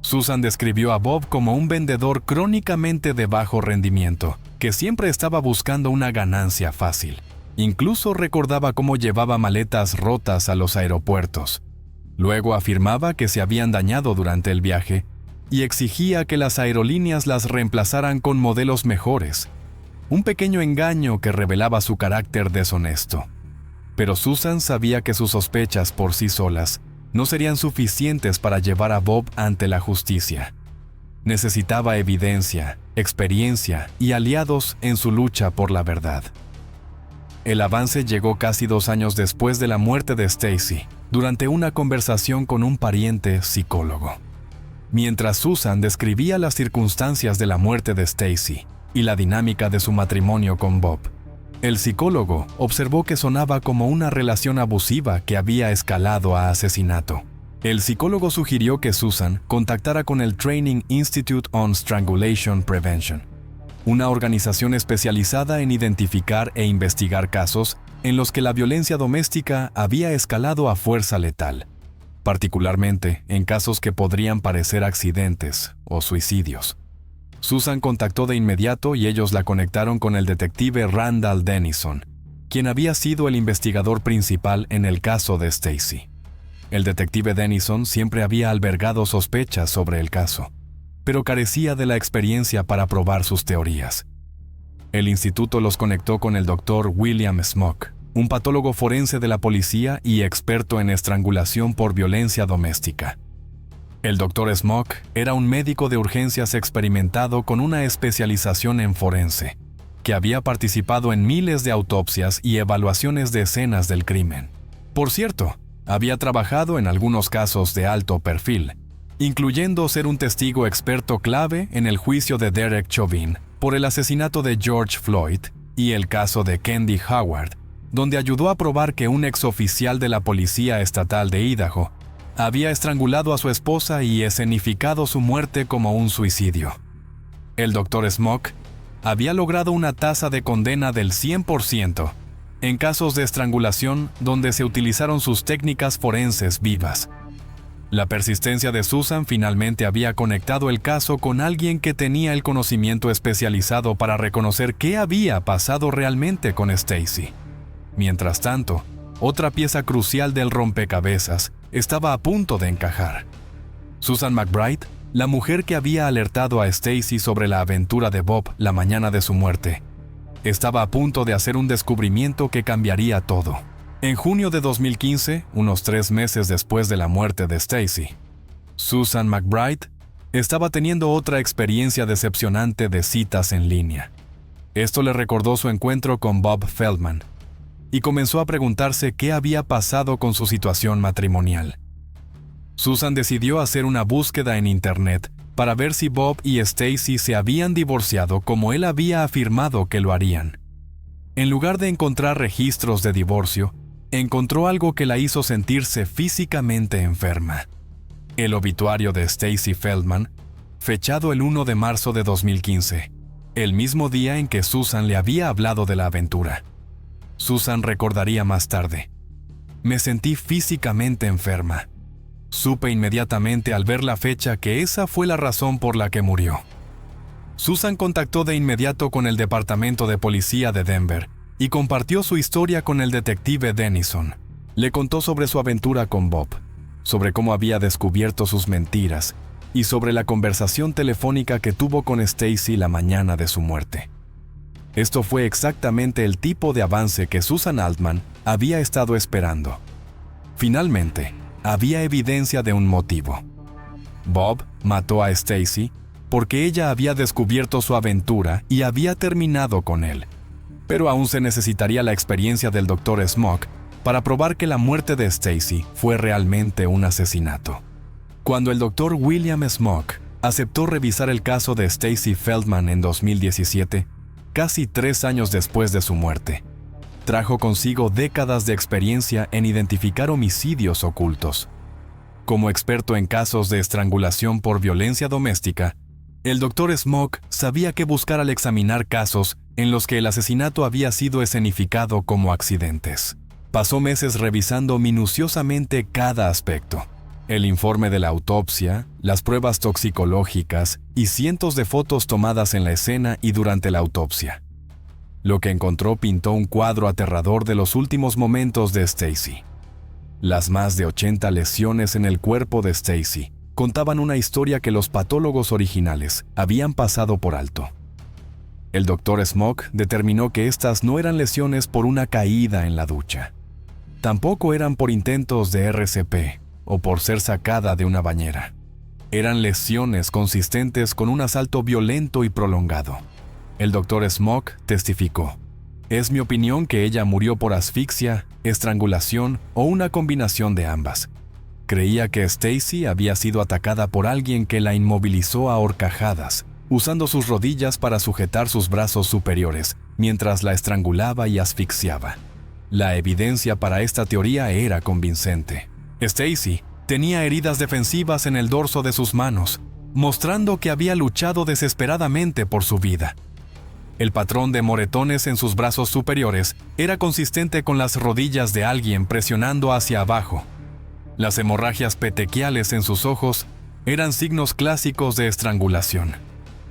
A: Susan describió a Bob como un vendedor crónicamente de bajo rendimiento, que siempre estaba buscando una ganancia fácil. Incluso recordaba cómo llevaba maletas rotas a los aeropuertos. Luego afirmaba que se habían dañado durante el viaje y exigía que las aerolíneas las reemplazaran con modelos mejores. Un pequeño engaño que revelaba su carácter deshonesto. Pero Susan sabía que sus sospechas por sí solas no serían suficientes para llevar a Bob ante la justicia. Necesitaba evidencia, experiencia y aliados en su lucha por la verdad. El avance llegó casi 2 años después de la muerte de Stacy, durante una conversación con un pariente psicólogo. Mientras Susan describía las circunstancias de la muerte de Stacy y la dinámica de su matrimonio con Bob, el psicólogo observó que sonaba como una relación abusiva que había escalado a asesinato. El psicólogo sugirió que Susan contactara con el Training Institute on Strangulation Prevention, una organización especializada en identificar e investigar casos en los que la violencia doméstica había escalado a fuerza letal, particularmente en casos que podrían parecer accidentes o suicidios. Susan contactó de inmediato y ellos la conectaron con el detective Randall Dennison, quien había sido el investigador principal en el caso de Stacy. El detective Denison siempre había albergado sospechas sobre el caso, pero carecía de la experiencia para probar sus teorías. El instituto los conectó con el Dr. William Smock, un patólogo forense de la policía y experto en estrangulación por violencia doméstica. El Dr. Smock era un médico de urgencias experimentado con una especialización en forense, que había participado en miles de autopsias y evaluaciones de escenas del crimen. Por cierto, había trabajado en algunos casos de alto perfil, incluyendo ser un testigo experto clave en el juicio de Derek Chauvin por el asesinato de George Floyd y el caso de Candy Howard, donde ayudó a probar que un exoficial de la Policía Estatal de Idaho había estrangulado a su esposa y escenificado su muerte como un suicidio. El Dr. Smock había logrado una tasa de condena del 100% en casos de estrangulación donde se utilizaron sus técnicas forenses vivas. La persistencia de Susan finalmente había conectado el caso con alguien que tenía el conocimiento especializado para reconocer qué había pasado realmente con Stacy. Mientras tanto, otra pieza crucial del rompecabezas estaba a punto de encajar. Susan McBride, la mujer que había alertado a Stacy sobre la aventura de Bob la mañana de su muerte, estaba a punto de hacer un descubrimiento que cambiaría todo. En junio de 2015, unos 3 meses después de la muerte de Stacy, Susan McBride estaba teniendo otra experiencia decepcionante de citas en línea. Esto le recordó su encuentro con Bob Feldman, y comenzó a preguntarse qué había pasado con su situación matrimonial. Susan decidió hacer una búsqueda en Internet para ver si Bob y Stacy se habían divorciado como él había afirmado que lo harían. En lugar de encontrar registros de divorcio, encontró algo que la hizo sentirse físicamente enferma. El obituario de Stacy Feldman, fechado el 1 de marzo de 2015, el mismo día en que Susan le había hablado de la aventura. Susan recordaría más tarde: me sentí físicamente enferma. Supe inmediatamente al ver la fecha que esa fue la razón por la que murió. Susan contactó de inmediato con el departamento de policía de Denver y compartió su historia con el detective Denison. Le contó sobre su aventura con Bob, sobre cómo había descubierto sus mentiras y sobre la conversación telefónica que tuvo con Stacy la mañana de su muerte. Esto fue exactamente el tipo de avance que Susan Altman había estado esperando. Finalmente, había evidencia de un motivo. Bob mató a Stacy porque ella había descubierto su aventura y había terminado con él. Pero aún se necesitaría la experiencia del Dr. Smock para probar que la muerte de Stacy fue realmente un asesinato. Cuando el Dr. William Smock aceptó revisar el caso de Stacy Feldman en 2017, casi 3 años después de su muerte, trajo consigo décadas de experiencia en identificar homicidios ocultos. Como experto en casos de estrangulación por violencia doméstica, el Dr. Smock sabía qué buscar al examinar casos en los que el asesinato había sido escenificado como accidentes. Pasó meses revisando minuciosamente cada aspecto: el informe de la autopsia, las pruebas toxicológicas y cientos de fotos tomadas en la escena y durante la autopsia. Lo que encontró pintó un cuadro aterrador de los últimos momentos de Stacy. Las más de 80 lesiones en el cuerpo de Stacy contaban una historia que los patólogos originales habían pasado por alto. El Dr. Smock determinó que estas no eran lesiones por una caída en la ducha. Tampoco eran por intentos de RCP o por ser sacada de una bañera. Eran lesiones consistentes con un asalto violento y prolongado. El Dr. Smock testificó: es mi opinión que ella murió por asfixia, estrangulación o una combinación de ambas. Creía que Stacy había sido atacada por alguien que la inmovilizó a horcajadas, usando sus rodillas para sujetar sus brazos superiores, mientras la estrangulaba y asfixiaba. La evidencia para esta teoría era convincente. Stacy tenía heridas defensivas en el dorso de sus manos, mostrando que había luchado desesperadamente por su vida. El patrón de moretones en sus brazos superiores era consistente con las rodillas de alguien presionando hacia abajo. Las hemorragias petequiales en sus ojos eran signos clásicos de estrangulación.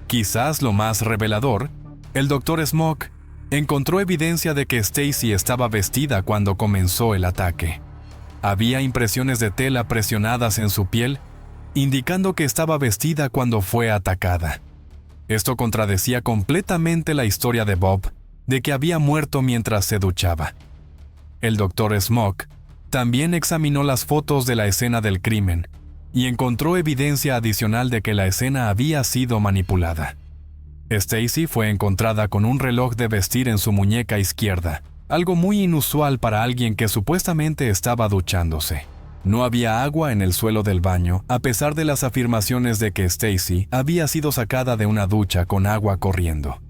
A: Quizás lo más revelador, el Dr. Smock encontró evidencia de que Stacy estaba vestida cuando comenzó el ataque. Había impresiones de tela presionadas en su piel, indicando que estaba vestida cuando fue atacada. Esto contradecía completamente la historia de Bob, de que había muerto mientras se duchaba. El Dr. Smoke también examinó las fotos de la escena del crimen y encontró evidencia adicional de que la escena había sido manipulada. Stacy fue encontrada con un reloj de vestir en su muñeca izquierda, algo muy inusual para alguien que supuestamente estaba duchándose. No había agua en el suelo del baño, a pesar de las afirmaciones de que Stacy había sido sacada de una ducha con agua corriendo.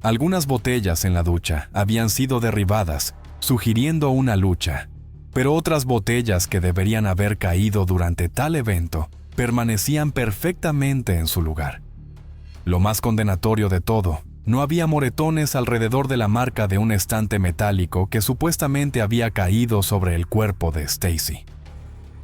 A: Algunas botellas en la ducha habían sido derribadas, sugiriendo una lucha, pero otras botellas que deberían haber caído durante tal evento permanecían perfectamente en su lugar. Lo más condenatorio de todo, no había moretones alrededor de la marca de un estante metálico que supuestamente había caído sobre el cuerpo de Stacy.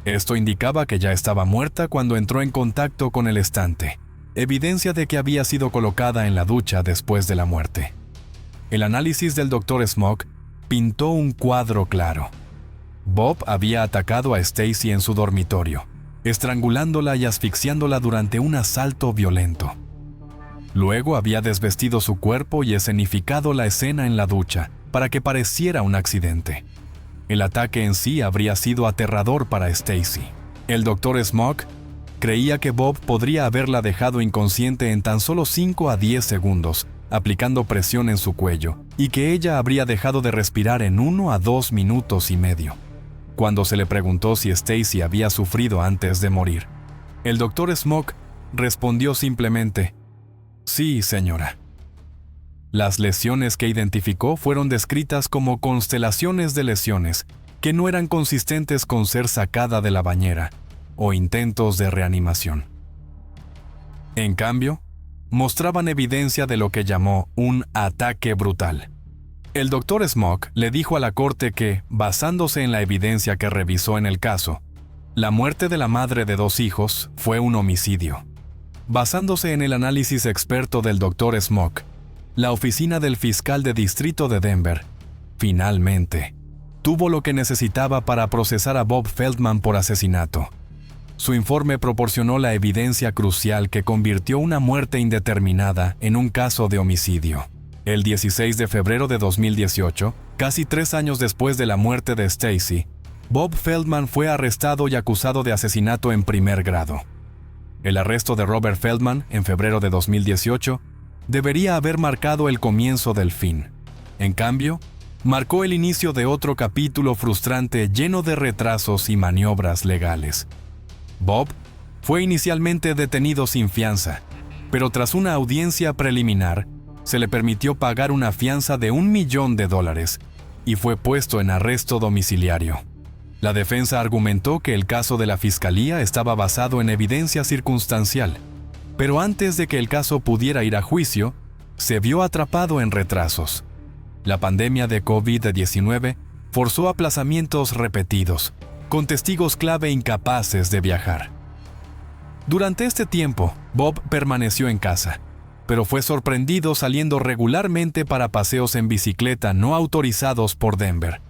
A: Esto indicaba que ya estaba muerta cuando entró en contacto con el estante, evidencia de que había sido colocada en la ducha después de la muerte. El análisis del Dr. Smoke pintó un cuadro claro. Bob había atacado a Stacy en su dormitorio, estrangulándola y asfixiándola durante un asalto violento. Luego había desvestido su cuerpo y escenificado la escena en la ducha para que pareciera un accidente. El ataque en sí habría sido aterrador para Stacy. El Dr. Smoke creía que Bob podría haberla dejado inconsciente en tan solo 5 a 10 segundos, aplicando presión en su cuello, y que ella habría dejado de respirar en 1 a 2 minutos y medio. Cuando se le preguntó si Stacy había sufrido antes de morir, el Dr. Smoke respondió simplemente: «Sí, señora». Las lesiones que identificó fueron descritas como constelaciones de lesiones que no eran consistentes con ser sacada de la bañera o intentos de reanimación. En cambio, mostraban evidencia de lo que llamó un ataque brutal. El Dr. Smoke le dijo a la corte que, basándose en la evidencia que revisó en el caso, la muerte de la madre de 2 hijos fue un homicidio. Basándose en el análisis experto del Dr. Smoke, la oficina del fiscal de distrito de Denver, finalmente, tuvo lo que necesitaba para procesar a Bob Feldman por asesinato. Su informe proporcionó la evidencia crucial que convirtió una muerte indeterminada en un caso de homicidio. El 16 de febrero de 2018, casi 3 años después de la muerte de Stacy, Bob Feldman fue arrestado y acusado de asesinato en primer grado. El arresto de Robert Feldman en febrero de 2018 debería haber marcado el comienzo del fin. En cambio, marcó el inicio de otro capítulo frustrante lleno de retrasos y maniobras legales. Bob fue inicialmente detenido sin fianza, pero tras una audiencia preliminar, se le permitió pagar una fianza de $1 millón y fue puesto en arresto domiciliario. La defensa argumentó que el caso de la fiscalía estaba basado en evidencia circunstancial, pero antes de que el caso pudiera ir a juicio, se vio atrapado en retrasos. La pandemia de COVID-19 forzó aplazamientos repetidos, con testigos clave incapaces de viajar. Durante este tiempo, Bob permaneció en casa, pero fue sorprendido saliendo regularmente para paseos en bicicleta no autorizados por Denver,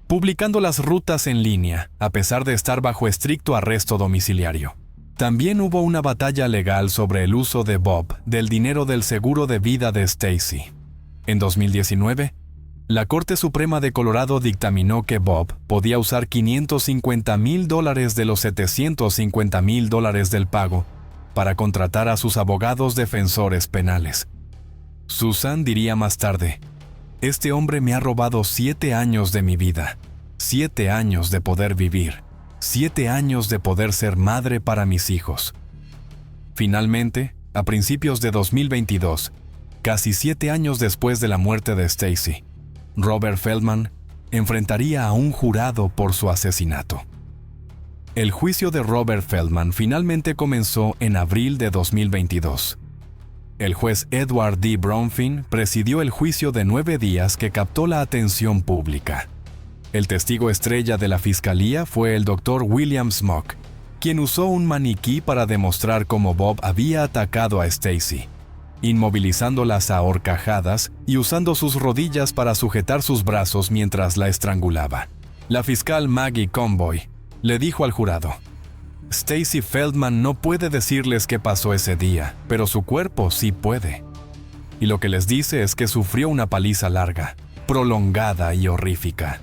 A: publicando las rutas en línea, a pesar de estar bajo estricto arresto domiciliario. También hubo una batalla legal sobre el uso de Bob del dinero del seguro de vida de Stacy. En 2019, la Corte Suprema de Colorado dictaminó que Bob podía usar $550,000 de los $750,000 del pago para contratar a sus abogados defensores penales. Susan diría más tarde: «Este hombre me ha robado 7 años de mi vida, 7 años de poder vivir, 7 años de poder ser madre para mis hijos». Finalmente, a principios de 2022, casi 7 años después de la muerte de Stacy, Robert Feldman enfrentaría a un jurado por su asesinato. El juicio de Robert Feldman finalmente comenzó en abril de 2022. El juez Edward D. Bronfin presidió el juicio de 9 días que captó la atención pública. El testigo estrella de la fiscalía fue el Dr. William Smoke, quien usó un maniquí para demostrar cómo Bob había atacado a Stacy, inmovilizándolas a horcajadas y usando sus rodillas para sujetar sus brazos mientras la estrangulaba. La fiscal Maggie Conboy le dijo al jurado: Stacy Feldman no puede decirles qué pasó ese día, pero su cuerpo sí puede. Y lo que les dice es que sufrió una paliza larga, prolongada y horrífica.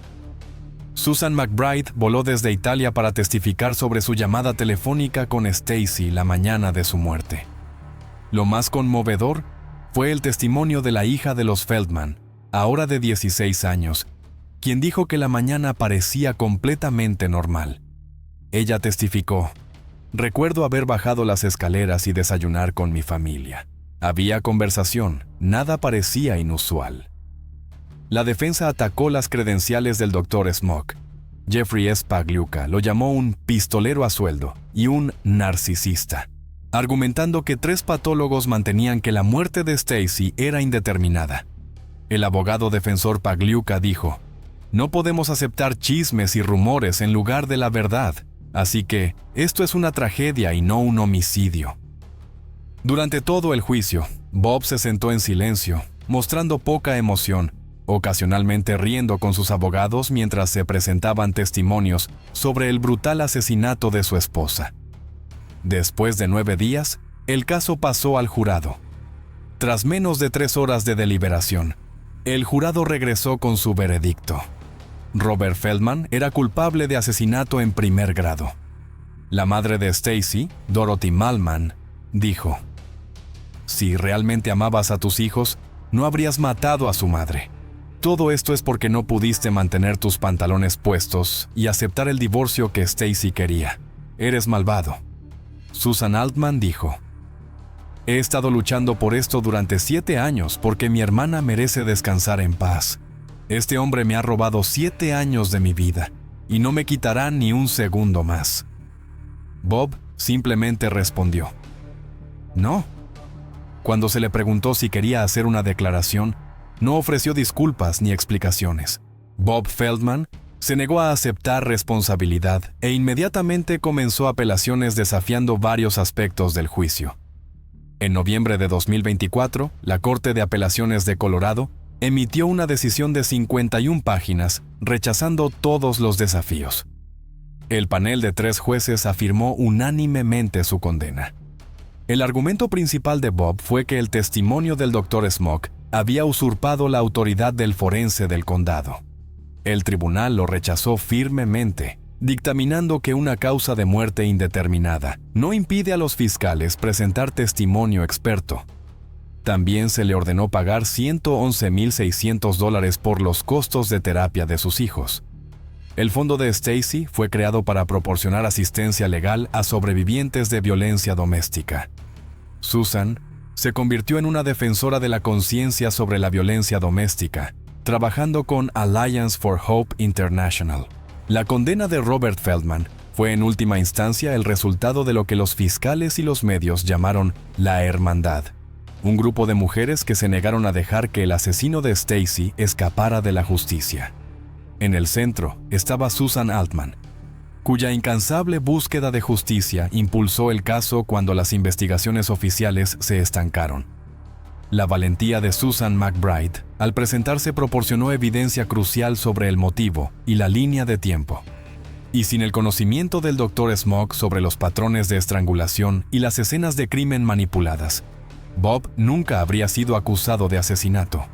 A: Susan McBride voló desde Italia para testificar sobre su llamada telefónica con Stacy la mañana de su muerte. Lo más conmovedor fue el testimonio de la hija de los Feldman, ahora de 16 años, quien dijo que la mañana parecía completamente normal. Ella testificó: recuerdo haber bajado las escaleras y desayunar con mi familia. Había conversación, nada parecía inusual. La defensa atacó las credenciales del Dr. Smock. Jeffrey S. Pagliuca lo llamó un pistolero a sueldo y un narcisista, argumentando que 3 patólogos mantenían que la muerte de Stacy era indeterminada. El abogado defensor Pagliuca dijo: no podemos aceptar chismes y rumores en lugar de la verdad, así que esto es una tragedia y no un homicidio. Durante todo el juicio, Bob se sentó en silencio, mostrando poca emoción, ocasionalmente riendo con sus abogados mientras se presentaban testimonios sobre el brutal asesinato de su esposa. Después de 9 días, el caso pasó al jurado. Tras menos de 3 horas de deliberación, el jurado regresó con su veredicto. Robert Feldman era culpable de asesinato en primer grado. La madre de Stacy, Dorothy Malman, dijo: si realmente amabas a tus hijos, no habrías matado a su madre. Todo esto es porque no pudiste mantener tus pantalones puestos y aceptar el divorcio que Stacy quería. Eres malvado. Susan Altman dijo: he estado luchando por esto durante 7 años porque mi hermana merece descansar en paz. Este hombre me ha robado 7 años de mi vida y no me quitará ni un segundo más. Bob simplemente respondió: no. Cuando se le preguntó si quería hacer una declaración, no ofreció disculpas ni explicaciones. Bob Feldman se negó a aceptar responsabilidad e inmediatamente comenzó apelaciones desafiando varios aspectos del juicio. En noviembre de 2024, la Corte de Apelaciones de Colorado emitió una decisión de 51 páginas, rechazando todos los desafíos. El panel de 3 jueces afirmó unánimemente su condena. El argumento principal de Bob fue que el testimonio del Dr. Smock había usurpado la autoridad del forense del condado. El tribunal lo rechazó firmemente, dictaminando que una causa de muerte indeterminada no impide a los fiscales presentar testimonio experto. También se le ordenó pagar $111,600 por los costos de terapia de sus hijos. El fondo de Stacy fue creado para proporcionar asistencia legal a sobrevivientes de violencia doméstica. Susan se convirtió en una defensora de la conciencia sobre la violencia doméstica, trabajando con Alliance for Hope International. La condena de Robert Feldman fue en última instancia el resultado de lo que los fiscales y los medios llamaron la Hermandad, un grupo de mujeres que se negaron a dejar que el asesino de Stacy escapara de la justicia. En el centro estaba Susan Altman, cuya incansable búsqueda de justicia impulsó el caso cuando las investigaciones oficiales se estancaron. La valentía de Susan McBride, al presentarse, proporcionó evidencia crucial sobre el motivo y la línea de tiempo. Y sin el conocimiento del Dr. Smock sobre los patrones de estrangulación y las escenas de crimen manipuladas, Bob nunca habría sido acusado de asesinato.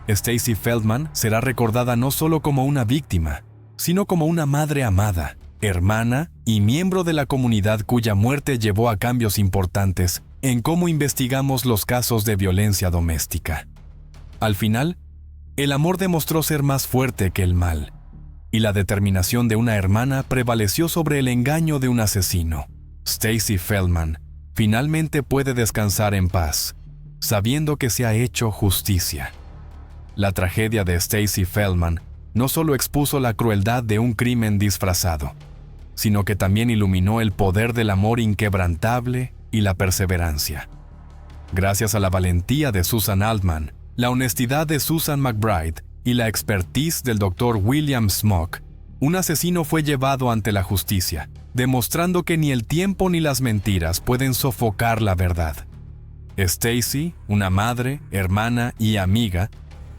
A: Stacy Feldman será recordada no solo como una víctima, sino como una madre amada, hermana y miembro de la comunidad cuya muerte llevó a cambios importantes en cómo investigamos los casos de violencia doméstica. Al final, el amor demostró ser más fuerte que el mal, y la determinación de una hermana prevaleció sobre el engaño de un asesino. Stacy Feldman finalmente puede descansar en paz, sabiendo que se ha hecho justicia. La tragedia de Stacy Feldman no solo expuso la crueldad de un crimen disfrazado, sino que también iluminó el poder del amor inquebrantable y la perseverancia. Gracias a la valentía de Susan Altman, la honestidad de Susan McBride y la expertise del Dr. William Smock, un asesino fue llevado ante la justicia, demostrando que ni el tiempo ni las mentiras pueden sofocar la verdad. Stacy, una madre, hermana y amiga,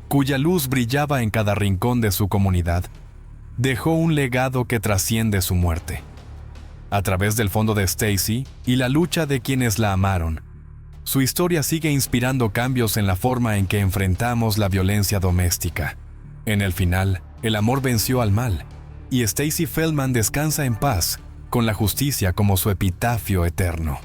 A: cuya luz brillaba en cada rincón de su comunidad, dejó un legado que trasciende su muerte. A través del fondo de Stacy y la lucha de quienes la amaron, su historia sigue inspirando cambios en la forma en que enfrentamos la violencia doméstica. En el final, el amor venció al mal, y Stacy Feldman descansa en paz, con la justicia como su epitafio eterno.